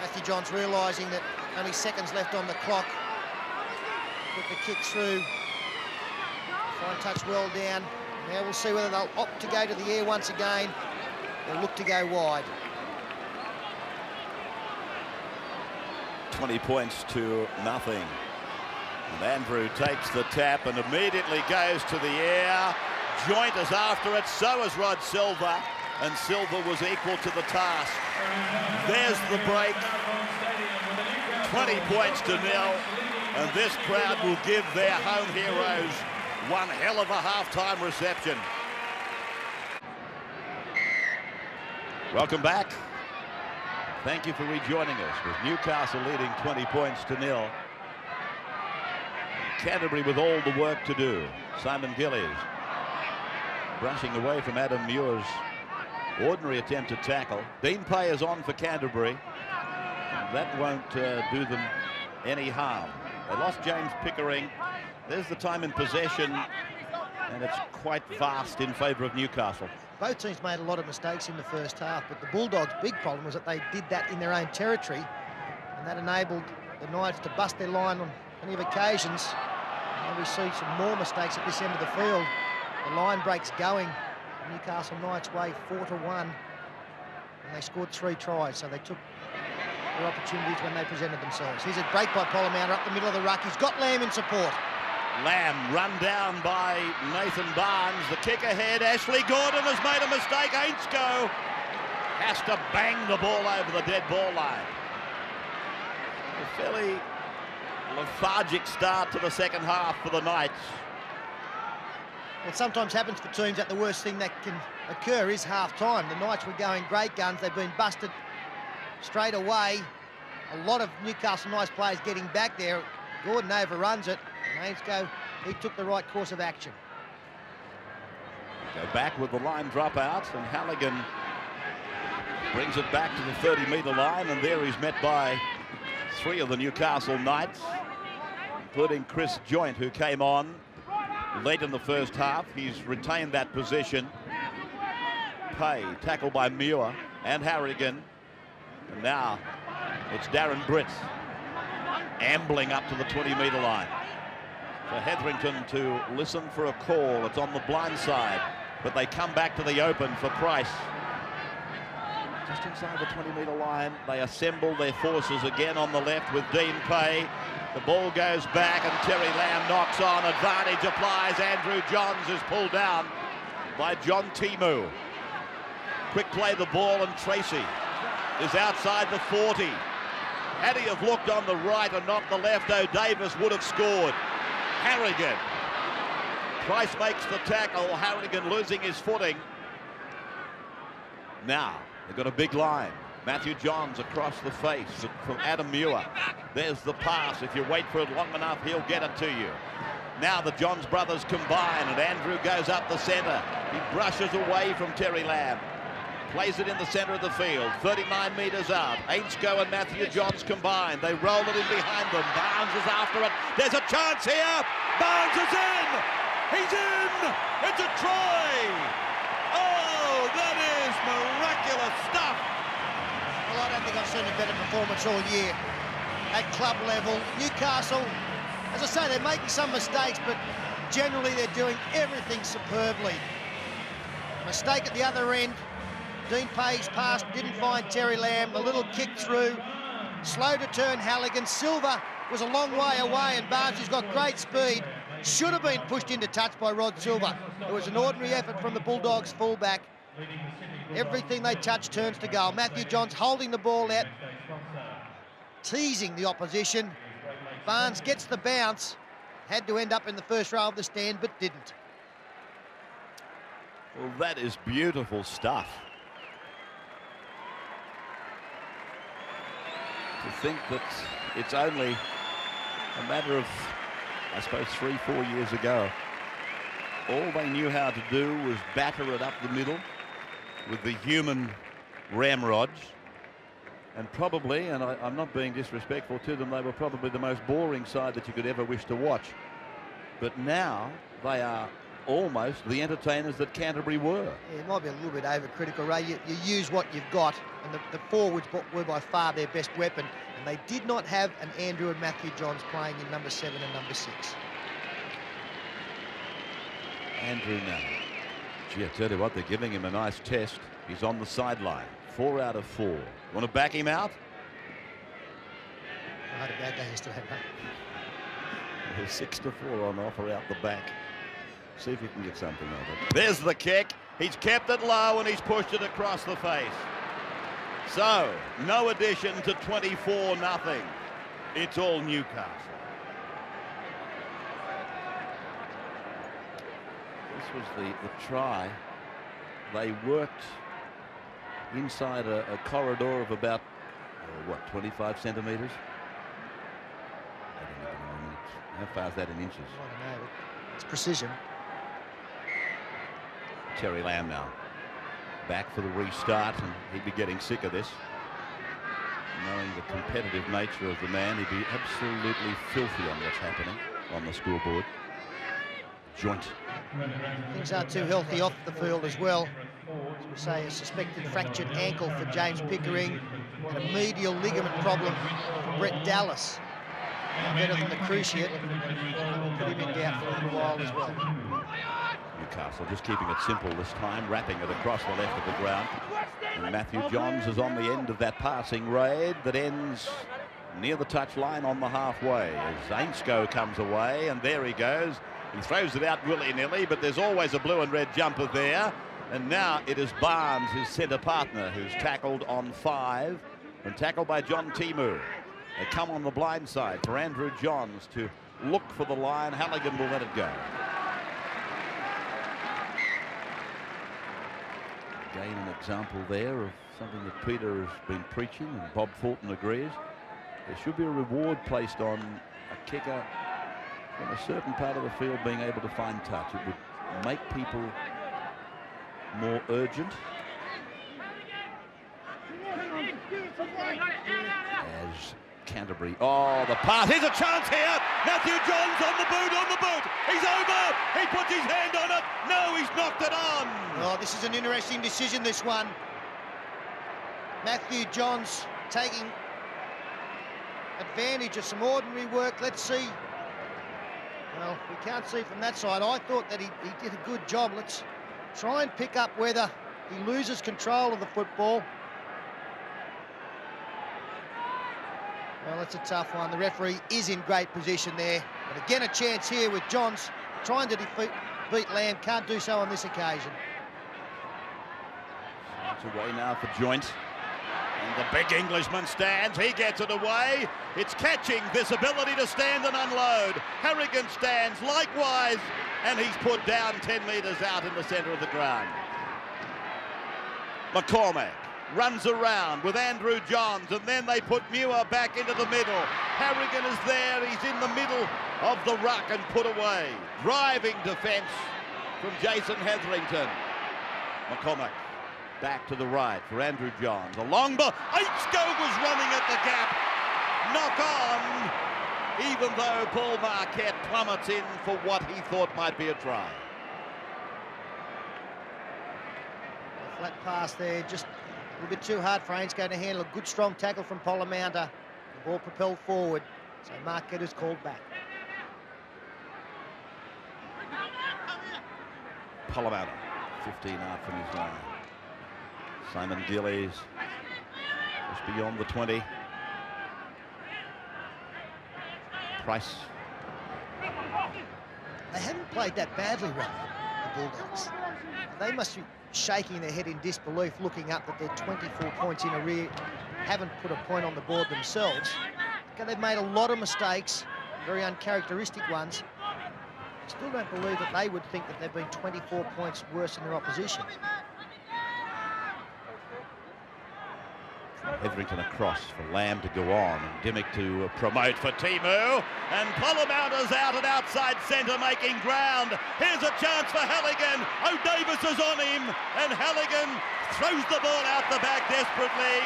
Matthew Johns realising that only seconds left on the clock. Put the kick through. Fine touch well down. Now we'll see whether they'll opt to go to the air once again or look to go wide. 20 points to nothing. And Andrew takes the tap and immediately goes to the air. Joint is after it, so is Rod Silver, and Silver was equal to the task. There's the break. 20 points to 0, and this crowd will give their home heroes one hell of a halftime reception. Welcome back. Thank you for rejoining us with Newcastle leading 20 points to 0. Canterbury with all the work to do. Simon Gillies brushing away from Adam Muir's ordinary attempt to tackle. Dean Pay is on for Canterbury. That won't do them any harm. They lost James Pickering. There's the time in possession, and it's quite vast in favour of Newcastle. Both teams made a lot of mistakes in the first half, but the Bulldogs' big problem was that they did that in their own territory, and that enabled the Knights to bust their line on plenty of occasions. And we see some more mistakes at this end of the field. The line breaks going Newcastle Knights way 4-1. And they scored 3 tries, so they took their opportunities when they presented themselves. Here's a break by Polamander up the middle of the ruck. He's got Lamb in support. Lamb run down by Nathan Barnes. The kick ahead. Ashley Gordon has made a mistake. Ainscough has to bang the ball over the dead ball line. A fairly lethargic start to the second half for the Knights. Well, it sometimes happens for teams that the worst thing that can occur is half-time. The Knights were going great guns. They've been busted straight away. A lot of Newcastle Knights players getting back there. Gordon overruns it. And Ainscough, he took the right course of action. Go back with the line dropout, and Halligan brings it back to the 30-metre line, and there he's met by 3 of the Newcastle Knights, including Chris Joynt, who came on late in the first half. He's retained that position. Pay, tackled by Muir and Harrigan. And now it's Darren Britt ambling up to the 20-metre line. For Hetherington to listen for a call. It's on the blind side, but they come back to the open for Price. Just inside the 20-metre line, they assemble their forces again on the left with Dean Pay. The ball goes back and Terry Lamb knocks on. Advantage applies. Andrew Johns is pulled down by John Timu. Quick play the ball, and Tracy is outside the 40. Had he have looked on the right and not the left, O'Davis would have scored. Harrigan. Price makes the tackle. Harrigan losing his footing. Now, they've got a big line. Matthew Johns across the face from Adam Muir. There's the pass. If you wait for it long enough, he'll get it to you. Now the Johns brothers combine, and Andrew goes up the centre. He brushes away from Terry Lamb. Plays it in the centre of the field, 39 metres out. Ainscough and Matthew Johns combine. They roll it in behind them. Barnes is after it. There's a chance here. Barnes is in. He's in. It's a try. Oh, that is miraculous stuff. Well, I don't think I've seen a better performance all year at club level. Newcastle, as I say, they're making some mistakes, but generally they're doing everything superbly. Mistake at the other end. Dean Pay's pass didn't find Terry Lamb. The little kick through. Slow to turn Halligan. Silver was a long way away, and Barnes, who's got great speed, should have been pushed into touch by Rod Silver. It was an ordinary effort from the Bulldogs fullback. Everything they touch turns to goal. Matthew Johns holding the ball out, teasing the opposition. Barnes gets the bounce. Had to end up in the first row of the stand, but didn't. Well, that is beautiful stuff. To think that it's only a matter of, I suppose, 3-4 years ago. All they knew how to do was batter it up the middle with the human ramrods. And probably, and I'm not being disrespectful to them, they were probably the most boring side that you could ever wish to watch. But now they are almost the entertainers that Canterbury were. Yeah, it might be a little bit overcritical, Ray. You use what you've got, and the forwards were by far their best weapon, and they did not have an Andrew and Matthew Johns playing in number 7 and number 6. Andrew now. Gee, I tell you what, they're giving him a nice test. He's on the sideline. 4 out of 4. Want to back him out? I had a bad day yesterday, mate. 6-4 on offer out the back. See if he can get something of it. There's the kick. He's kept it low and he's pushed it across the face. So, no addition to 24-0. It's all Newcastle. This was the try. They worked inside a corridor of about, 25 centimetres? How far is that in inches? I don't know. It's precision. Terry Lamb now back for the restart, and he'd be getting sick of this. Knowing the competitive nature of the man, he'd be absolutely filthy on what's happening on the scoreboard. Joint. Things aren't too healthy off the field as well. As we say, a suspected fractured ankle for James Pickering and a medial ligament problem for Brett Dallas. better than the cruciate. We'll put him in doubt for a little while as well. Newcastle just keeping it simple this time, wrapping it across the left of the ground. And Matthew Johns is on the end of that passing raid that ends near the touchline on the halfway as Ainscough comes away, and there he goes. He throws it out willy-nilly, but there's always a blue and red jumper there. And now it is Barnes, his centre partner, who's tackled on 5 and tackled by John Timu. They come on the blind side for Andrew Johns to look for the line. Halligan will let it go. Again, an example there of something that Peter has been preaching, and Bob Fulton agrees. There should be a reward placed on a kicker from a certain part of the field being able to find touch. It would make people more urgent. As Canterbury, oh, the pass, here's a chance here. Matthew Johns on the boot, he's over, he puts his hand on it, no, he's knocked it on. Oh, this is an interesting decision, this one. Matthew Johns taking advantage of some ordinary work. Let's see. Well, we can't see from that side. I thought that he did a good job. Let's try and pick up whether he loses control of the football. Well, it's a tough one. The referee is in great position there. But again, a chance here with Johns trying to beat Lamb. Can't do so on this occasion. It's away now for Joint. And the big Englishman stands. He gets it away. It's catching this ability to stand and unload. Harrigan stands likewise. And he's put down 10 metres out in the centre of the ground. McCormack runs around with Andrew Johns, and then they put Muir back into the middle. Harrigan is there, he's in the middle of the ruck and put away. Driving defence from Jason Hetherington. McCormack back to the right for Andrew Johns. A long ball. Ainscough was running at the gap. Knock on, even though Paul Marquette plummets in for what he thought might be a try. A flat pass there, just a little bit too hard for Ainscough to handle. A good strong tackle from Polamatta. The ball propelled forward, so Marquette is called back. Polamatta, 15 out from his line. Simon Gillies just beyond the 20. Price. They haven't played that badly, Ray, the Bulldogs. They must be shaking their head in disbelief, looking up that they're 24 points in arrear, haven't put a point on the board themselves. Okay, they've made a lot of mistakes, very uncharacteristic ones. I still don't believe that they would think that they've been 24 points worse than their opposition. Hetherington across for Lamb to go on, and Dimmick to promote for Timu, and Polamatta's out at outside centre making ground. Here's a chance for Halligan. O'Davis is on him, and Halligan throws the ball out the back desperately.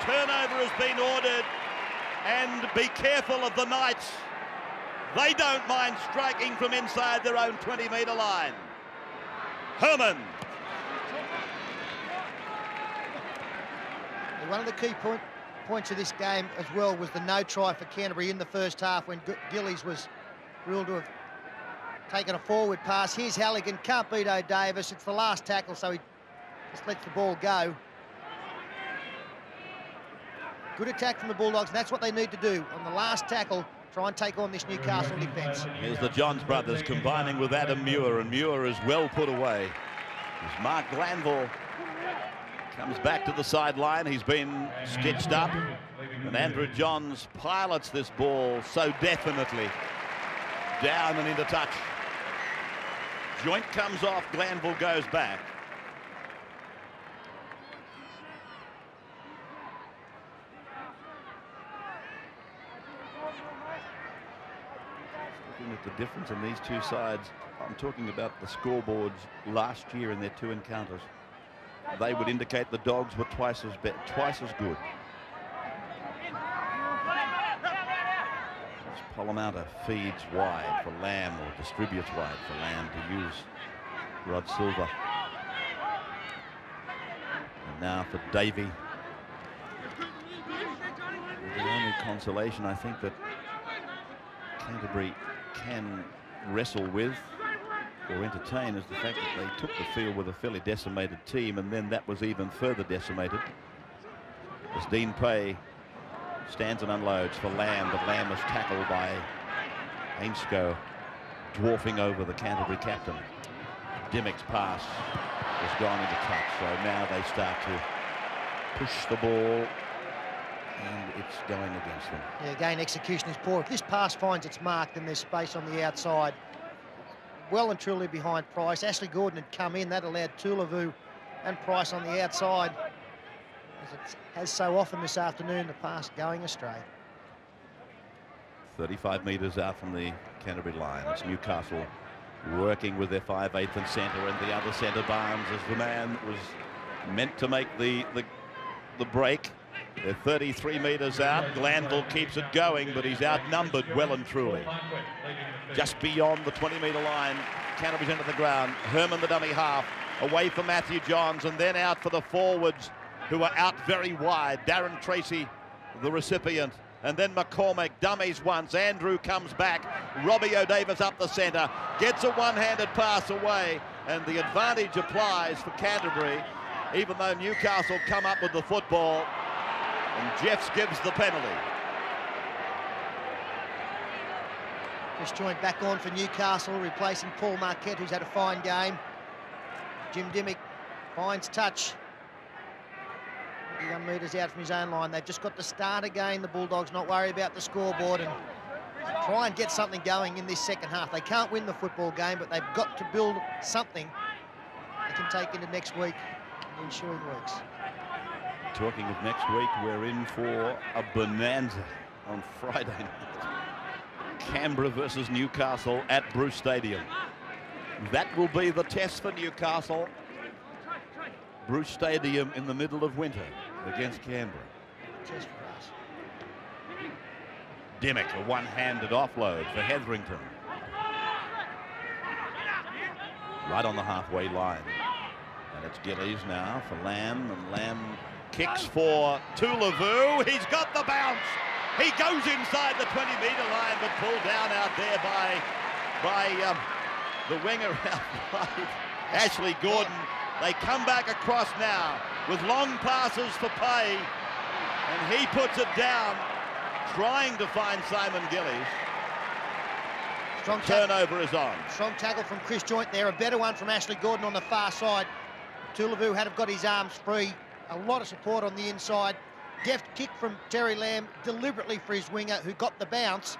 Turnover has been ordered, and be careful of the Knights. They don't mind striking from inside their own 20-metre line. Herman. One of the key points of this game as well was the no try for Canterbury in the first half when Gillies was ruled to have taken a forward pass. Here's Halligan, can't beat O'Davis. It's the last tackle, so he just lets the ball go. Good attack from the Bulldogs, and that's what they need to do on the last tackle, try and take on this Newcastle defence. Here's the Johns brothers combining with Adam Muir, and Muir is well put away. As Mark Glanville comes back to the sideline. He's been stitched up, and Andrew Johns pilots this ball so definitely down and into touch. Joint comes off, Glanville goes back. Looking at the difference in these two sides, I'm talking about the scoreboards last year in their two encounters. They would indicate the Dogs were twice as good. As Polamatta feeds wide for Lamb, or distributes wide for Lamb to use Rod Silver. And now for Davey. The only consolation, I think, that Canterbury can wrestle with or entertain is the fact that they took the field with a fairly decimated team, and then that was even further decimated as Dean Pay stands and unloads for Lamb, but Lamb is tackled by Ainscough, dwarfing over the Canterbury captain. Dimmick's pass has gone into touch, so now they start to push the ball, and it's going against them. Yeah, again, execution is poor. If this pass finds its mark, then there's space on the outside. Well and truly behind Price. Ashley Gordon had come in. That allowed Tulavau and Price on the outside, as it has so often this afternoon, the pass going astray. 35 metres out from the Canterbury line. It's Newcastle working with their 5/8 and centre, and the other centre, Barnes, is the man that was meant to make the break. They're 33 metres out. Glanville keeps it going, but he's outnumbered well and truly. Just beyond the 20-metre line, Canterbury's into the ground. Herman, the dummy half, away from Matthew Johns, and then out for the forwards, who are out very wide. Darren Tracy, the recipient, and then McCormack dummies once. Andrew comes back. Robbie O'Davis up the centre, gets a one-handed pass away, and the advantage applies for Canterbury, even though Newcastle come up with the football, and Jeffs gives the penalty. Chris Joint back on for Newcastle, replacing Paul Marquette, who's had a fine game. Jim Dimmick finds touch. 1 metres out from his own line. They've just got to start again, the Bulldogs, not worry about the scoreboard, and try and get something going in this second half. They can't win the football game, but they've got to build something they can take into next week in the ensuing weeks. Talking of next week, we're in for a bonanza on Friday night. Canberra versus Newcastle at Bruce Stadium. That will be the test for Newcastle. Bruce Stadium in the middle of winter against Canberra. Test for us. Dimmick, a one-handed offload for Hetherington. Right on the halfway line. And it's Gillies now for Lamb, and Lamb kicks for Tulavau. He's got the bounce. He goes inside the 20-metre line, but pulled down out there by the winger out wide, Ashley Gordon. They come back across now with long passes for Pay, and he puts it down, trying to find Simon Gillies. Strong turnover is on. Strong tackle from Chris Joint there. A better one from Ashley Gordon on the far side. Tulavau had got his arms free. A lot of support on the inside. Deft kick from Terry Lamb deliberately for his winger, who got the bounce.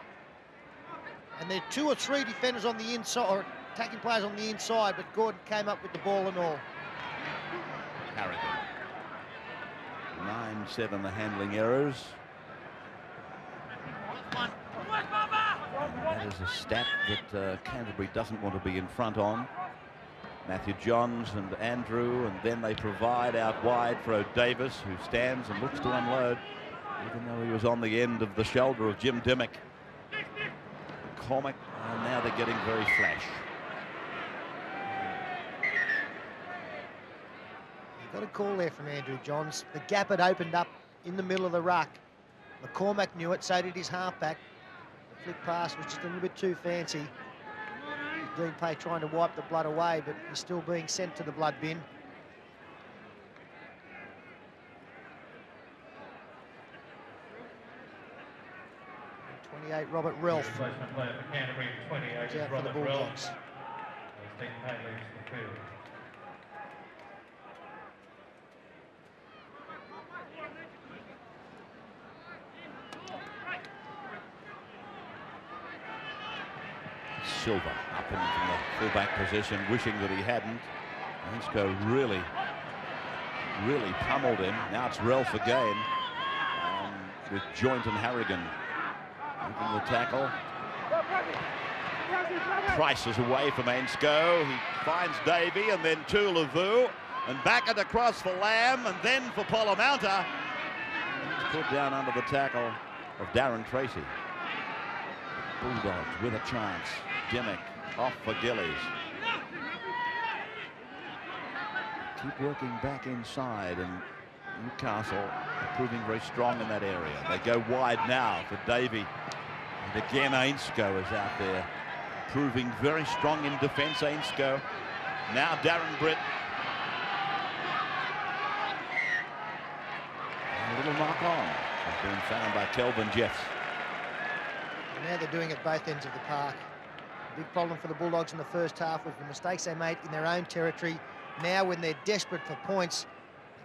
And there are 2 or 3 defenders on the inside, or attacking players on the inside, but Gordon came up with the ball and all. Harrigan. 9-7 the handling errors. That is a stat that Canterbury doesn't want to be in front on. Matthew Johns and Andrew, and then they provide out wide for O'Davis, who stands and looks to unload, even though he was on the end of the shoulder of Jim Dimmick. McCormack, and now they're getting very flash. Got a call there from Andrew Johns. The gap had opened up in the middle of the ruck. McCormack knew it, so did his halfback. The flick pass was just a little bit too fancy. Dean Pay trying to wipe the blood away, but he's still being sent to the blood bin. And 28, Robert Ralph. Out for the Bulldogs. Silva up in from the fullback position, wishing that he hadn't. Ainscough really pummeled him. Now it's Ralph again, with Joint and Harrigan making the tackle. Price is away from Ainscough. He finds Davey, and then Tulavau, and back it across for Lamb, and then for Polomouta. He's put down under the tackle of Darren Tracy. Bulldogs with a chance. Dimmick off for Gillies. Keep working back inside, and Newcastle are proving very strong in that area. They go wide now for Davey. And again, Ainscough is out there, proving very strong in defence. Ainscough. Now Darren Britt. A little knock on has been found by Kelvin Jeffs. And now they're doing it both ends of the park. Big problem for the Bulldogs in the first half was the mistakes they made in their own territory. Now when they're desperate for points,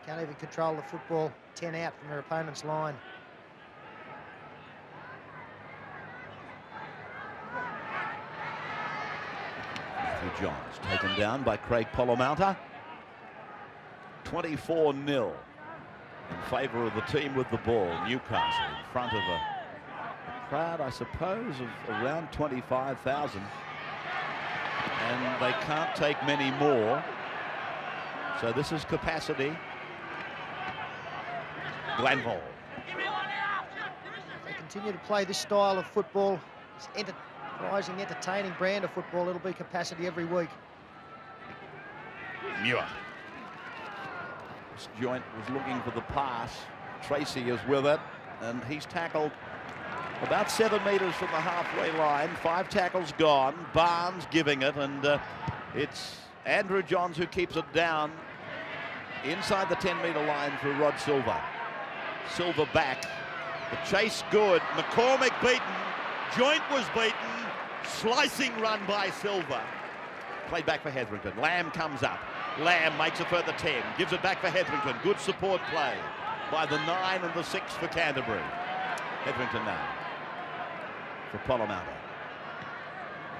they can't even control the football 10 out from their opponent's line. Matthew Johns taken down by Craig Polomauta. 24-0 in favour of the team with the ball. Newcastle in front of a crowd, I suppose, of around 25,000. And they can't take many more. So this is capacity. Glanville. They continue to play this style of football, this enterprising, entertaining brand of football. It'll be capacity every week. Muir. This joint was looking for the pass. Tracy is with it, and he's tackled about 7 metres from the halfway line. 5 tackles gone. Barnes giving it, and it's Andrew Johns who keeps it down inside the 10-metre line for Rod Silver. Silver back. The chase good. McCormick beaten. Joint was beaten. Slicing run by Silver. Played back for Hetherington. Lamb comes up. Lamb makes a further 10. Gives it back for Hetherington. Good support play by the 9 and the 6 for Canterbury. Hetherington now for Polomauta.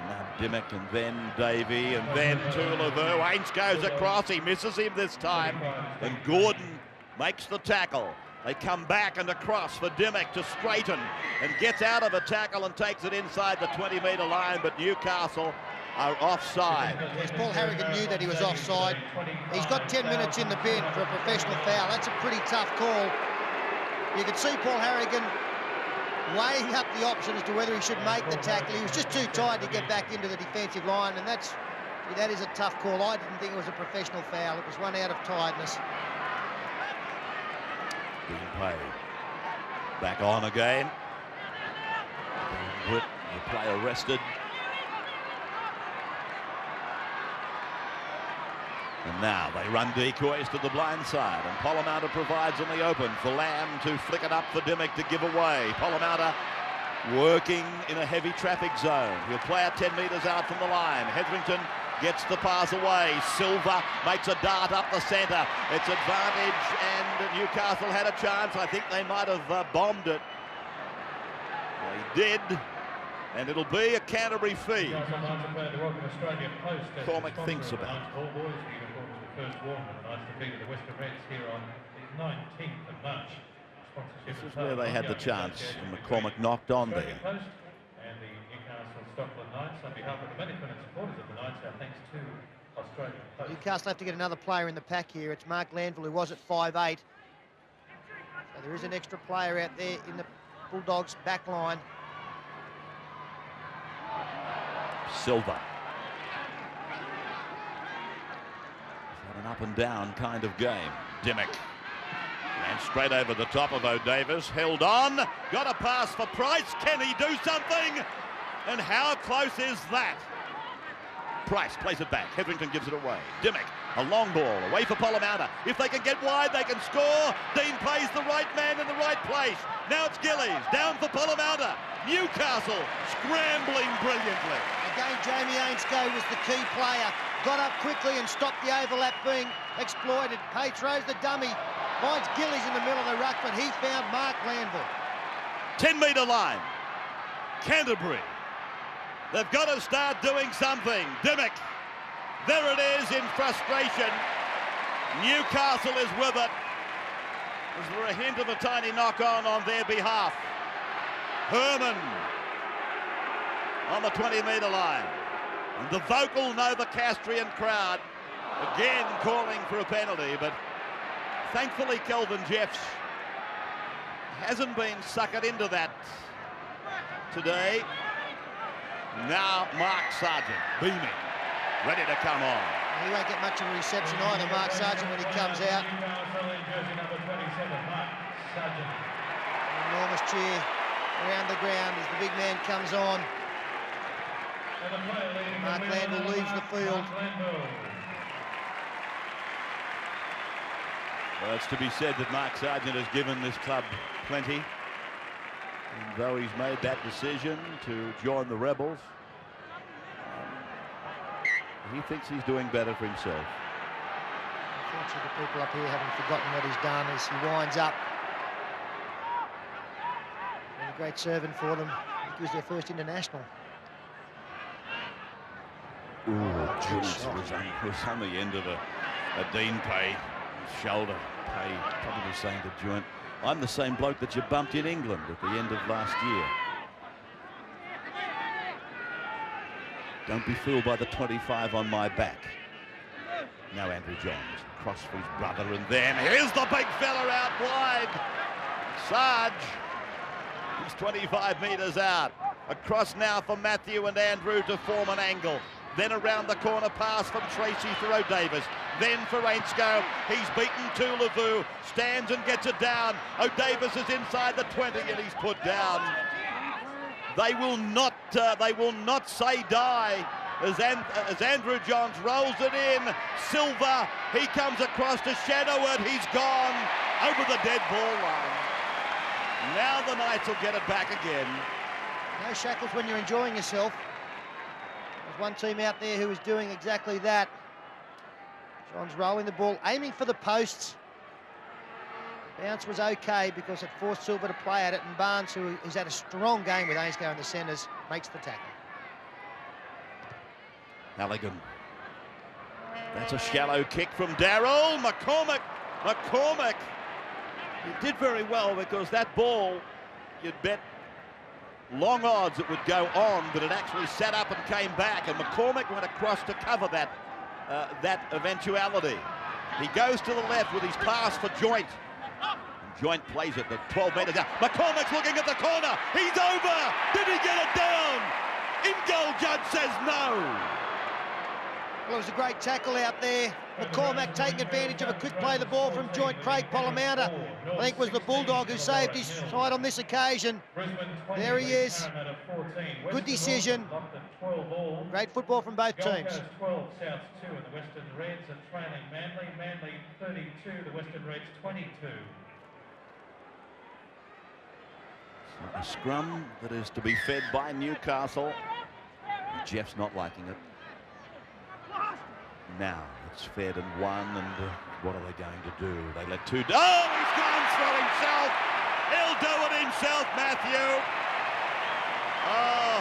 Now Dimmock, and then Davey, and then Tuilavu. Ainscough across. He misses him this time. And Gordon makes the tackle. They come back and across for Dimmock to straighten and gets out of a tackle and takes it inside the 20-metre line, but Newcastle are offside. Yes, Paul Harrigan knew that he was offside. He's got 10 minutes in the bin for a professional foul. That's a pretty tough call. You could see Paul Harrigan weighing up the option as to whether he should make the tackle. He was just too tired to get back into the defensive line, and that is a tough call. I didn't think it was a professional foul. It was one out of tiredness. Being paid. Back on again. Britt, the player arrested. And now they run decoys to the blind side, and Polomauta provides in the open for Lamb to flick it up for Dimmock to give away. Polomauta working in a heavy traffic zone. He'll play it 10 metres out from the line. Hetherington gets the pass away. Silver makes a dart up the centre. It's advantage, and Newcastle had a chance. I think they might have bombed it. They did, and it'll be a Canterbury feed. Cormac thinks about it. This is where they had the chance, and McCormick knocked on there. Newcastle have to get another player in the pack here. It's Mark Glanville, who was at 5'8". So there is an extra player out there in the Bulldogs' back line. Silver. An up and down kind of game. Dimmock. And straight over the top of O'Davis. Held on. Got a pass for Price. Can he do something? And how close is that? Price plays it back. Hetherington gives it away. Dimmock, a long ball away for Polomauta. If they can get wide, they can score. Dean plays the right man in the right place. Now it's Gillies. Down for Polomauta. Newcastle scrambling brilliantly. Again, Jamie Ainscough was the key player. Got up quickly and stopped the overlap being exploited. Pay throws the dummy. Finds Gillies in the middle of the ruck, but he found Mark Glanville. 10-metre line. Canterbury. They've got to start doing something. Dimmock. There it is in frustration. Newcastle is with it. Is there a hint of a tiny knock-on their behalf? Herman on the 20-metre line. And the vocal Novocastrian crowd again calling for a penalty, but thankfully Kelvin Jeffs hasn't been suckered into that today. Now Mark Sargent beaming, ready to come on. He won't get much of a reception either, Mark Sargent, when he comes out. Enormous cheer around the ground as the big man comes on. Mark Landell leaves the field. Well, it's to be said that Mark Sargent has given this club plenty. And though he's made that decision to join the Rebels, he thinks he's doing better for himself. Unfortunately, the people up here haven't forgotten what he's done as he winds up. Been a great servant for them. I think he was their first international. Ooh, geez, was on the end of a Dean Pay shoulder. Pay probably saying to Joint, I'm the same bloke that you bumped in England at the end of last year. Don't be fooled by the 25 on my back. Now Andrew Johns, cross for his brother, and then here's the big fella out wide. Sarge, he's 25 metres out. Across now for Matthew and Andrew to form an angle. Then around the corner pass from Tracy for O'Davis. Then for Ainscough. He's beaten Tulavau. Stands and gets it down. O'Davis is inside the 20 and he's put down. They will not say die as Andrew Johns rolls it in. Silva, he comes across to shadow it. He's gone over the dead ball line. Now the Knights will get it back again. No shackles when you're enjoying yourself. There's one team out there who is doing exactly that. Johns rolling the ball, aiming for the posts. Bounce was okay because it forced Silva to play at it, and Barnes, who has had a strong game with Ainscough in the centres, makes the tackle. Halligan. That's a shallow kick from Darrell. McCormack. He did very well because that ball, you'd bet long odds it would go on, but it actually sat up and came back, and McCormack went across to cover that eventuality. He goes to the left with his pass for Joint. And Joint plays it at 12 metres down. McCormack's looking at the corner. He's over. Did he get it down? In goal, judge says no. Well, it was a great tackle out there. McCormack taking advantage of a quick play the ball from Joint. Craig Polamander, I think, was the Bulldog who saved his side on this occasion. There he is. Good decision. Great football from both teams. 12, South 2, and the Western Reds are trailing Manly. Manly 32, the Western Reds 22. So a scrum that is to be fed by Newcastle. Jeff's not liking it. Now it's fed and won, and what are they going to do? They let two. Oh, he's gone for himself. He'll do it himself, Matthew. Oh,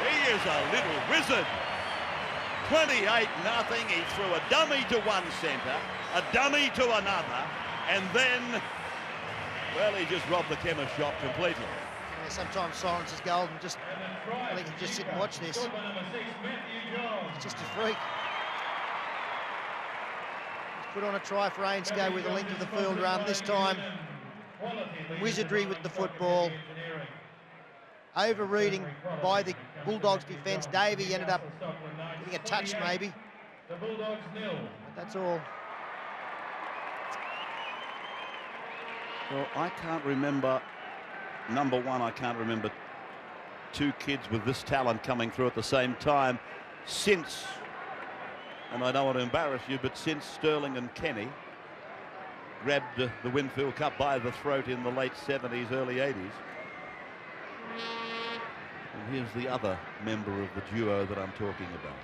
he is a little wizard. 28-0. He threw a dummy to one centre, a dummy to another, and then, well, he just robbed the chemist shop completely. Yeah, sometimes silence is golden. I think you can just sit and watch this. It's just a freak. Put on a try for Ainscough with a length of the field run. This time, wizardry with the football. Overreading by the Bulldogs defence. Davey ended up getting a touch maybe. But that's all. Well, I can't remember, number one, I can't remember two kids with this talent coming through at the same time since, and I don't want to embarrass you, but since Sterling and Kenny grabbed the Winfield Cup by the throat in the late 70s, early 80s. And here's the other member of the duo that I'm talking about.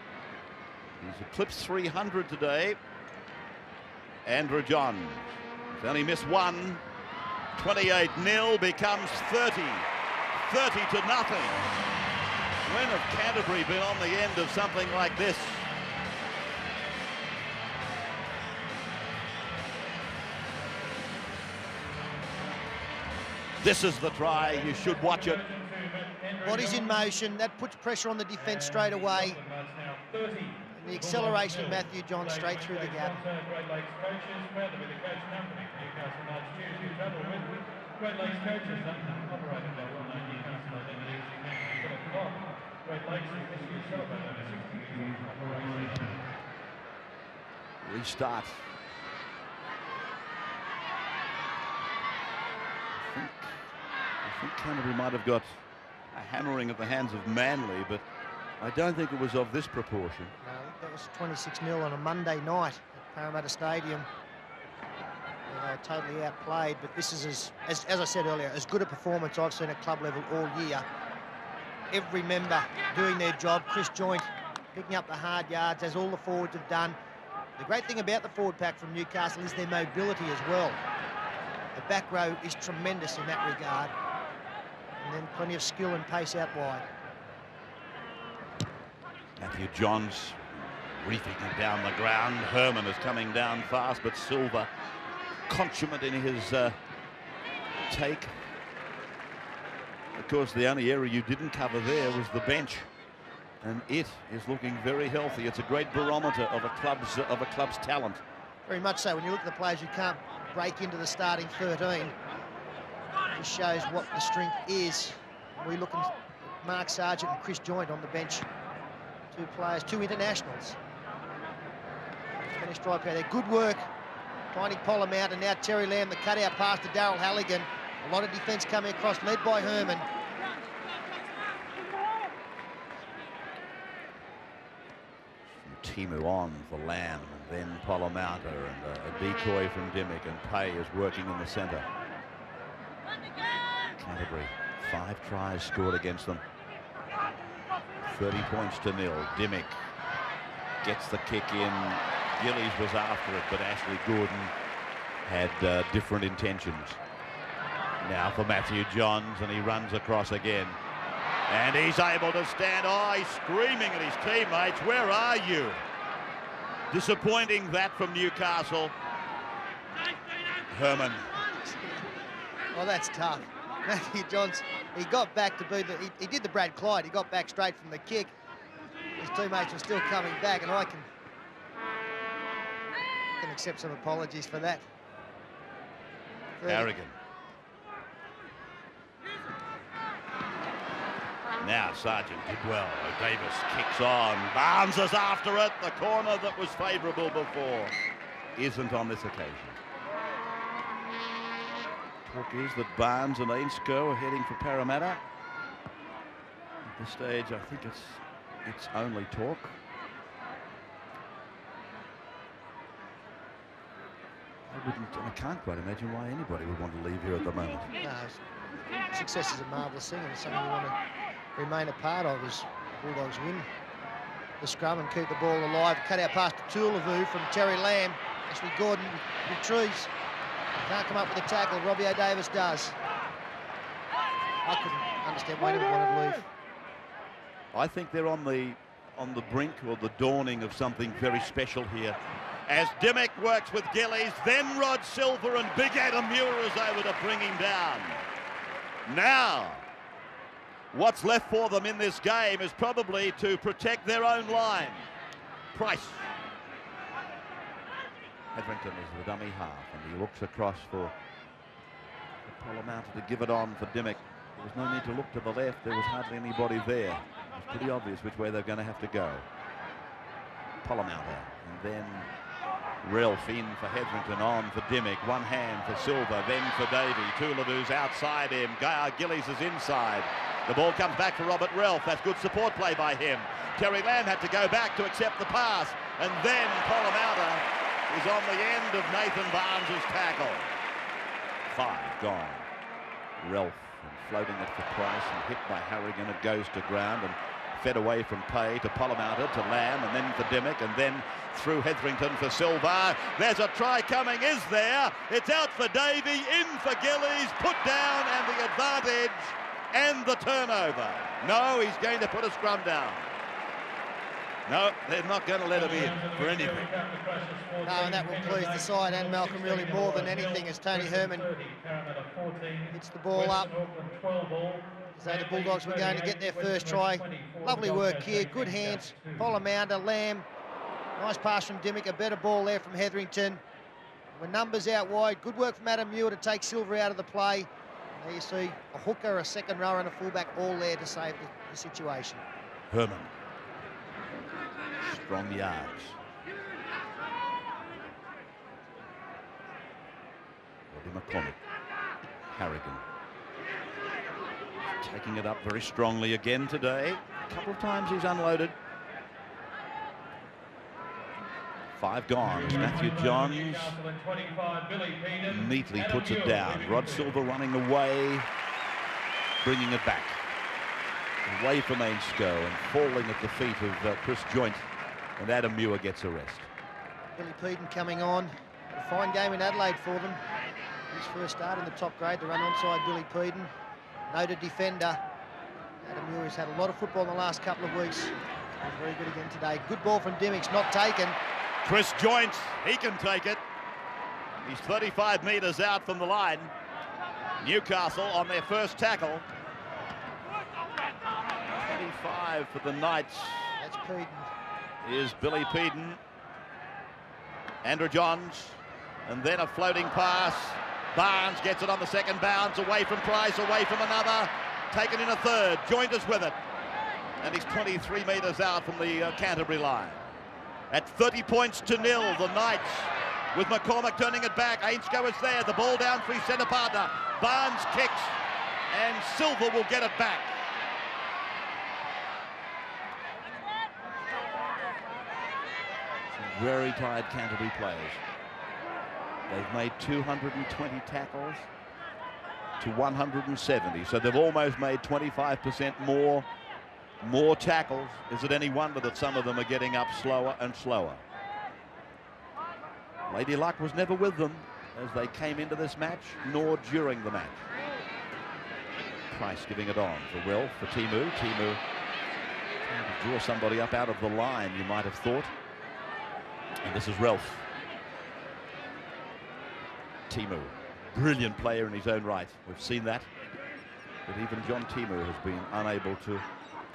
He's eclipsed 300 today. Andrew Johns. He's only missed one. 28-0 becomes 30. 30-0. When have Canterbury been on the end of something like this? This is the try. You should watch it. Bodies in motion. That puts pressure on the defence straight away. And the acceleration of Matthew John straight through the gap. Restart. I think I think Canterbury might have got a hammering at the hands of Manly, but I don't think it was of this proportion. No, that was 26-0 on a Monday night at Parramatta Stadium. They were totally outplayed, but this is, as I said earlier, as good a performance I've seen at club level all year. Every member doing their job. Chris Joint picking up the hard yards, as all the forwards have done. The great thing about the forward pack from Newcastle is their mobility as well. The back row is tremendous in that regard. And then plenty of skill and pace out wide. Matthew Johns reefing it down the ground. Herman is coming down fast, but Silva consummate in his take. Of course, the only area you didn't cover there was the bench, and it is looking very healthy. It's a great barometer of a club's talent. Very much so. When you look at the players who can't break into the starting 13, it just shows what the strength is. We look at Mark Sargent and Chris Joint on the bench. Two players, two internationals. Finished right pair there. Good work. Finding Pollum out, and now Terry Lamb, the cutout pass to Daryl Halligan. A lot of defence coming across, led by Herman. Timu on for Lamb, and then Polomouta, and a decoy from Dimmick, and Pay is working in the centre. Canterbury, 5 tries scored against them. 30 points to 0. Dimmick gets the kick in. Gillies was after it, but Ashley Gordon had different intentions. Now for Matthew Johns, and he runs across again. And he's able to stand. Oh, he's screaming at his teammates, where are you? Disappointing that from Newcastle. Herman. Oh, that's tough. Matthew Johns, he got back to be he did the Brad Clyde. He got back straight from the kick. His teammates were still coming back, and I can accept some apologies for that. Harrigan. Now Sargent did well. Davis kicks on. Barnes is after it. The corner that was favourable before isn't on this occasion. Talk is that Barnes and Ainscough are heading for Parramatta. At this stage, I think it's only talk. I can't quite imagine why anybody would want to leave here at the moment. No, success is a marvellous thing, and it's something you want to remain a part of as Bulldogs win the scrum and keep the ball alive. Cut out pass to Tuolavu from Terry Lamb. Ashley Gordon retrieves. Can't come up with a tackle. Robbie O'Davis does. I couldn't understand why anyone wanted to leave. I think they're on the brink or the dawning of something very special here. As Dimmick works with Gillies, then Rod Silver, and Big Adam Muir is over to bring him down. Now, what's left for them in this game is probably to protect their own line. Price. Hetherington is the dummy half, and he looks across for Polomouta to give it on for Dimmick. There was no need to look to the left. There was hardly anybody there. It's pretty obvious which way they're going to have to go. Polomouta, and then Ralph in for Hetherington, on for Dimmick. One hand for Silva, then for Davey. Tuolavu's outside him. Gillies is inside. The ball comes back for Robert Ralph. That's good support play by him. Terry Lamb had to go back to accept the pass, and then Polomouta is on the end of Nathan Barnes' tackle. 5 gone. Ralph floating it for Price and hit by Harrigan. It goes to ground and fed away from Pay to Polomouta to Lamb, and then for Dimmick, and then through Hetherington for Silva. There's a try coming, is there? It's out for Davey, in for Gillies, put down, and the advantage and the turnover. No, he's going to put a scrum down. No, they're not going to let him in for anything. No, and that will please the side and Malcolm really more than anything, as Tony Herman hits the ball up. So the Bulldogs were going to get their first try. Lovely work here, good hands. Polomouta, Lamb. Nice pass from Dimmick, a better ball there from Hetherington. With numbers out wide, good work from Adam Muir to take Silver out of the play. There you see a hooker, a second rower and a fullback all there to save the situation. Herman. Strong yards. Roddy McCormick. Harrigan. taking it up very strongly again today. A couple of times he's unloaded. 5 gone. Matthew Johns neatly puts it down. Rod Silver running away, bringing it back. Away from Ainscough and falling at the feet of Chris Joynt, and Adam Muir gets a rest. Billy Peden coming on. A fine game in Adelaide for them. His first start in the top grade, the run onside Billy Peden. Noted defender. Adam Muir has had a lot of football in the last couple of weeks. He's very good again today. Good ball from Dimmick's, not taken. Chris Joynt, he can take it. He's 35 metres out from the line. Newcastle on their first tackle. 25 for the Knights. That's Peden. Is Billy Peden. Andrew Johns. And then a floating pass. Barnes gets it on the second bounce, away from Price, away from another. Taken in a third. Joynt is with it. And he's 23 metres out from the Canterbury line. At 30 points to 0, the Knights, with McCormack turning it back. Ainscough is there. The ball down for his centre partner. Barnes kicks, and Silver will get it back. Some very tired Canterbury players. They've made 220 tackles to 170, so they've almost made 25% more tackles. Is it any wonder that some of them are getting up slower and slower? Lady Luck was never with them as they came into this match, nor during the match. Price giving it on for Will, for Timu. Timu trying to draw somebody up out of the line, you might have thought. And this is Ralph. Timu, brilliant player in his own right. We've seen that. But even John Timu has been unable to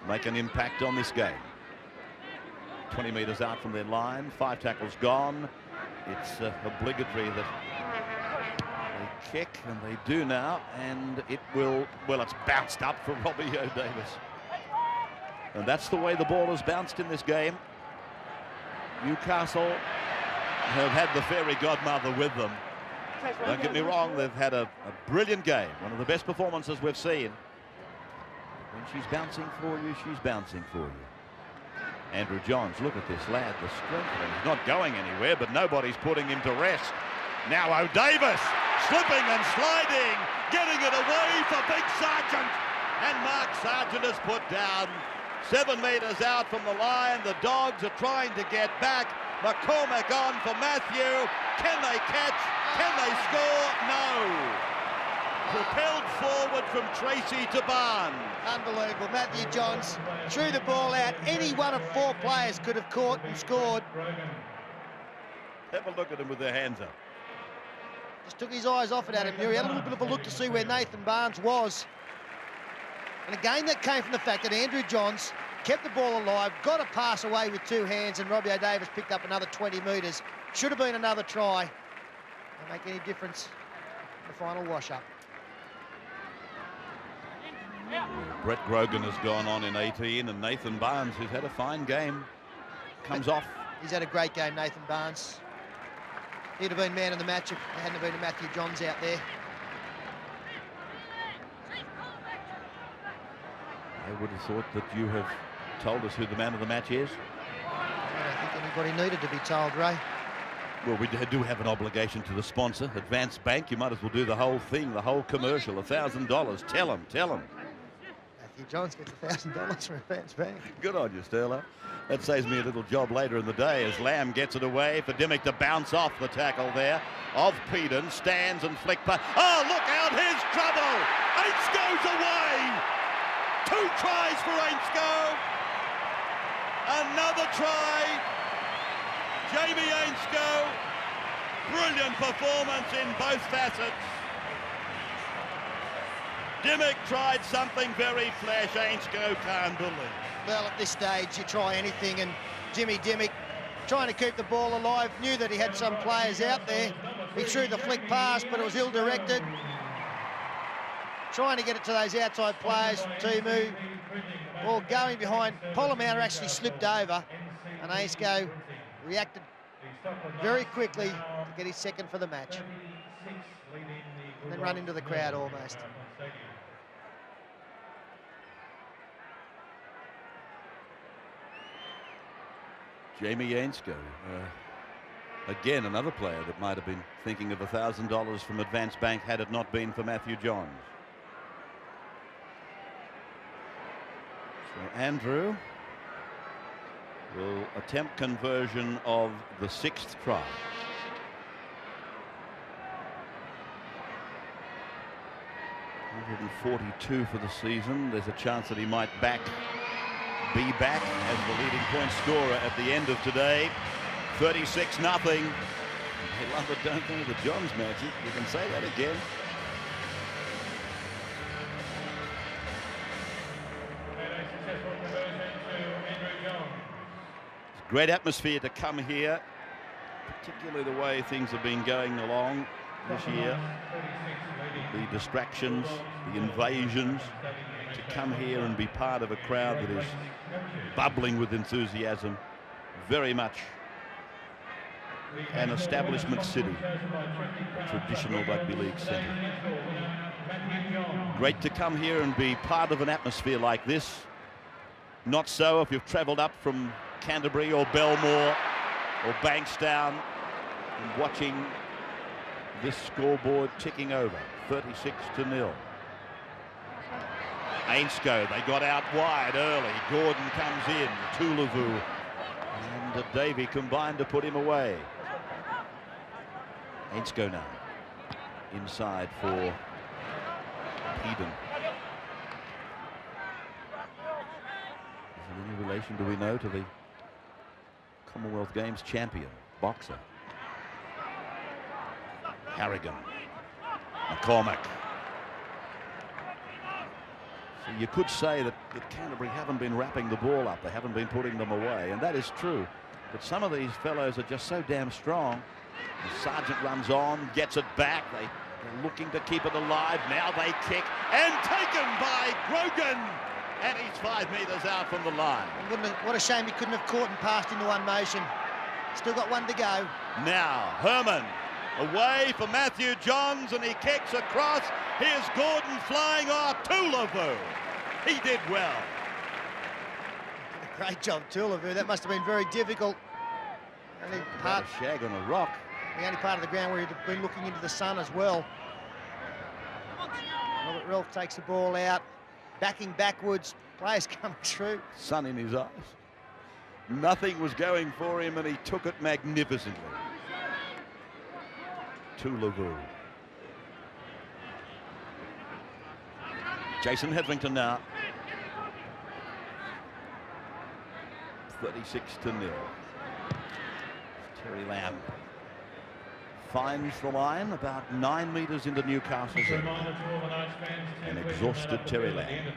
make an impact on this game. 20 metres out from their line, 5 tackles gone. It's obligatory that they kick, and they do now, and it will, well, it's bounced up for Robbie O'Davis. And that's the way the ball has bounced in this game. Newcastle have had the fairy godmother with them. Don't get me wrong, they've had a brilliant game, one of the best performances we've seen. When she's bouncing for you, she's bouncing for you. Andrew Johns, look at this lad, the strength of him. He's not going anywhere, but nobody's putting him to rest. Now O'Davis, slipping and sliding, getting it away for Big Sargent. And Mark Sargent is put down 7 metres out from the line. The Dogs are trying to get back. McCormack on for Matthew. Can they catch? Can they score? No. Propelled forward from Tracy to Barnes. Unbelievable. Matthew Johns threw the ball out. Any one of 4 players could have caught and scored. Have a look at him with their hands up. Just took his eyes off it at him. He had a little bit of a look to see where Nathan Barnes was. And again, that came from the fact that Andrew Johns kept the ball alive, got a pass away with 2 hands, and Robbie O'Davis picked up another 20 metres. Should have been another try. Won't make any difference in the final wash-up. Brett Grogan has gone on in 18, and Nathan Barnes, who's had a fine game, comes off. He's had a great game, Nathan Barnes. He'd have been man of the match if there hadn't been a Matthew Johns out there. I would have thought that you have told us who the man of the match is. I don't think anybody needed to be told, Ray. Well, we do have an obligation to the sponsor, Advance Bank. You might as well do the whole thing, the whole commercial, $1,000. Tell him. Matthew Johns gets $1,000 from Advance Bank. Good on you, Sterler. That saves me a little job later in the day as Lamb gets it away for Dimmick to bounce off the tackle there of Peden. Stands and flick pass. Oh, look out, here's trouble. Ainscough's away. 2 tries for Ainscough. Another try. Jamie Ainscough. Brilliant performance in both facets. Dimmick tried something very flash. Ainscough can't believe. Well, at this stage, you try anything, and Jimmy Dimmick, trying to keep the ball alive, knew that he had some players out there. He threw the flick pass, but it was ill-directed. Trying to get it to those outside players, Timu. Ball going behind. Polamatta actually slipped over, and Ainscough reacted very quickly to get his second for the match. And then run into the crowd almost. Jamie Ainscough. Again, another player that might have been thinking of $1,000 from Advance Bank had it not been for Matthew Johns. So Andrew will attempt conversion of the 6th try. $142 for the season. There's a chance that he might be back as the leading point scorer at the end of today. 36-0. They love it, don't they, the Johns magic. You can say that again. Great atmosphere to come here, particularly the way things have been going along this year. The distractions, the invasions, to come here and be part of a crowd that is bubbling with enthusiasm. Very much an establishment city, a traditional rugby league centre. Great to come here and be part of an atmosphere like this. Not so if you've travelled up from Canterbury or Belmore or Bankstown and watching this scoreboard ticking over. 36-0. Ainscough, they got out wide early. Gordon comes in. Tulavu and Davey combined to put him away. Ainscough now inside for Eden. Is there any relation, do we know, to the Commonwealth Games champion boxer? Harrigan, McCormack. So you could say that Canterbury haven't been wrapping the ball up. They haven't been putting them away, and that is true. But some of these fellows are just so damn strong. The Sargent runs on, gets it back. They're looking to keep it alive. Now they kick, and taken by Grogan. And he's 5 metres out from the line. What a shame he couldn't have caught and passed into one motion. Still got one to go. Now Herman away for Matthew Johns, and he kicks across. Here's Gordon flying off. Tulavu. He did well. Great job, Tulavu. That must have been very difficult. Only part, a shag on a rock. The only part of the ground where he'd been looking into the sun as well. Robert Ralph takes the ball out, backing backwards. Players coming through. Sun in his eyes. Nothing was going for him, and he took it magnificently. Tulavu. Jason Hetherington now. 36-0. Terry Lamb finds the line about 9 metres into Newcastle's end. An exhausted Terry Lamb.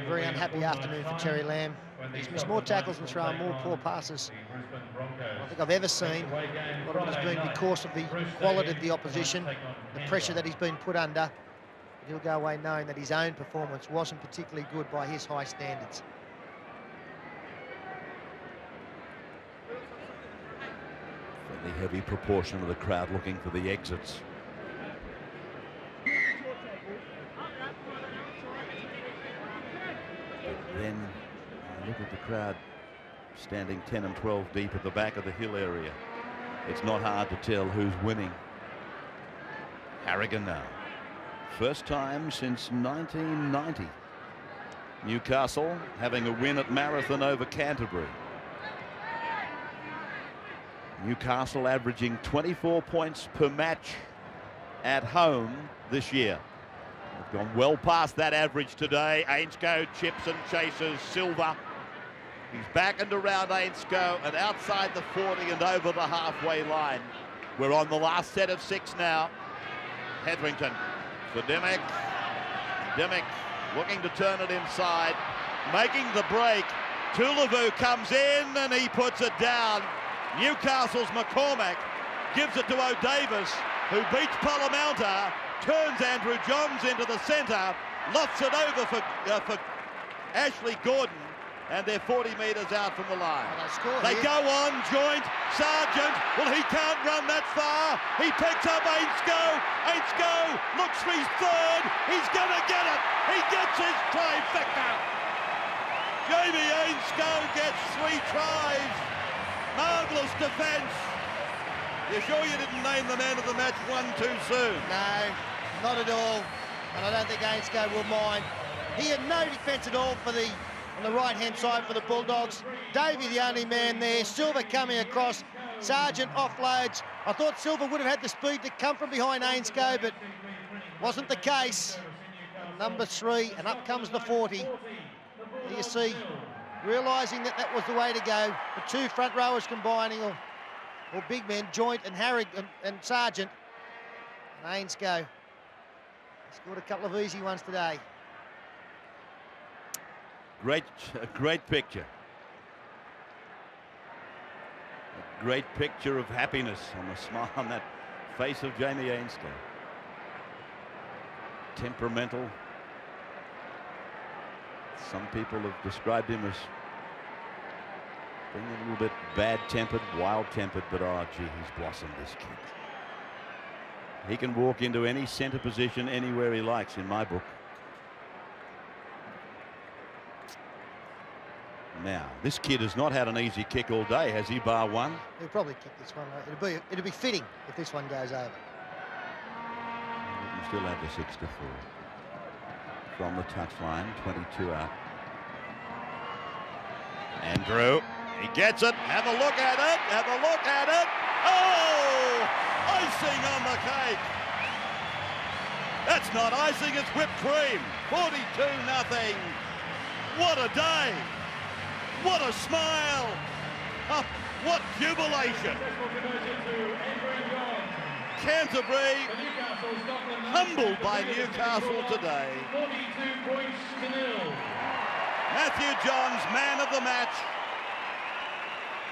Very unhappy afternoon for Terry Lamb. He's missed more tackles and thrown more poor passes I don't think I've ever seen. A lot of it has been because of the quality of the opposition, the pressure that he's been put under. But he'll go away knowing that his own performance wasn't particularly good by his high standards. The heavy proportion of the crowd looking for the exits. But then look at the crowd standing 10 and 12 deep at the back of the hill area. It's not hard to tell who's winning. Harrigan now. First time since 1990. Newcastle having a win at Marathon over Canterbury. Newcastle averaging 24 points per match at home this year. They've gone well past that average today. Ainscough chips and chases Silver. He's back and around Ainscough and outside the 40 and over the halfway line. We're on the last set of 6 now. Hetherington for Dimmick. Dimmick looking to turn it inside, making the break. Tulavu comes in and he puts it down. Newcastle's McCormack gives it to O'Davis, who beats Palamalta, turns Andrew Johns into the centre, lofts it over for Ashley Gordon, and they're 40 metres out from the line. They go on, joint, Sargent, well, he can't run that far. He picks up Ainscough. Ainscough looks for his third. He's going to get it. He gets his trifecta. Jamie Ainscough gets 3 tries. Marvellous defence. You sure you didn't name the man of the match one too soon? No, not at all. And I don't think Ainscough will mind. He had no defence at all on the right-hand side for the Bulldogs. Davey the only man there. Silver coming across. Sargent offloads. I thought Silver would have had the speed to come from behind Ainscough, but wasn't the case. And number 3, and up comes the 40. There you see, realising that that was the way to go. The 2 front rowers combining, or big men, Joint and Harrig and Sargent. And Ainscough scored a couple of easy ones today. Great picture. A great picture of happiness on the smile on that face of Jamie Ainscough. Temperamental. Some people have described him as being a little bit bad-tempered, wild-tempered, but oh gee, he's blossomed, this kid. He can walk into any centre position anywhere he likes in my book. Now, this kid has not had an easy kick all day, has he, bar one? He'll probably kick this one. It'll be fitting if this one goes over. We can still have the 6-4. From the touchline, 22 out. Andrew, he gets it. Have a look at it. Have a look at it. Oh! Icing on the cake. That's not icing, it's whipped cream. 42-0. What a day. What a smile! Oh, what jubilation! Canterbury humbled by Newcastle today. Matthew Johns, man of the match.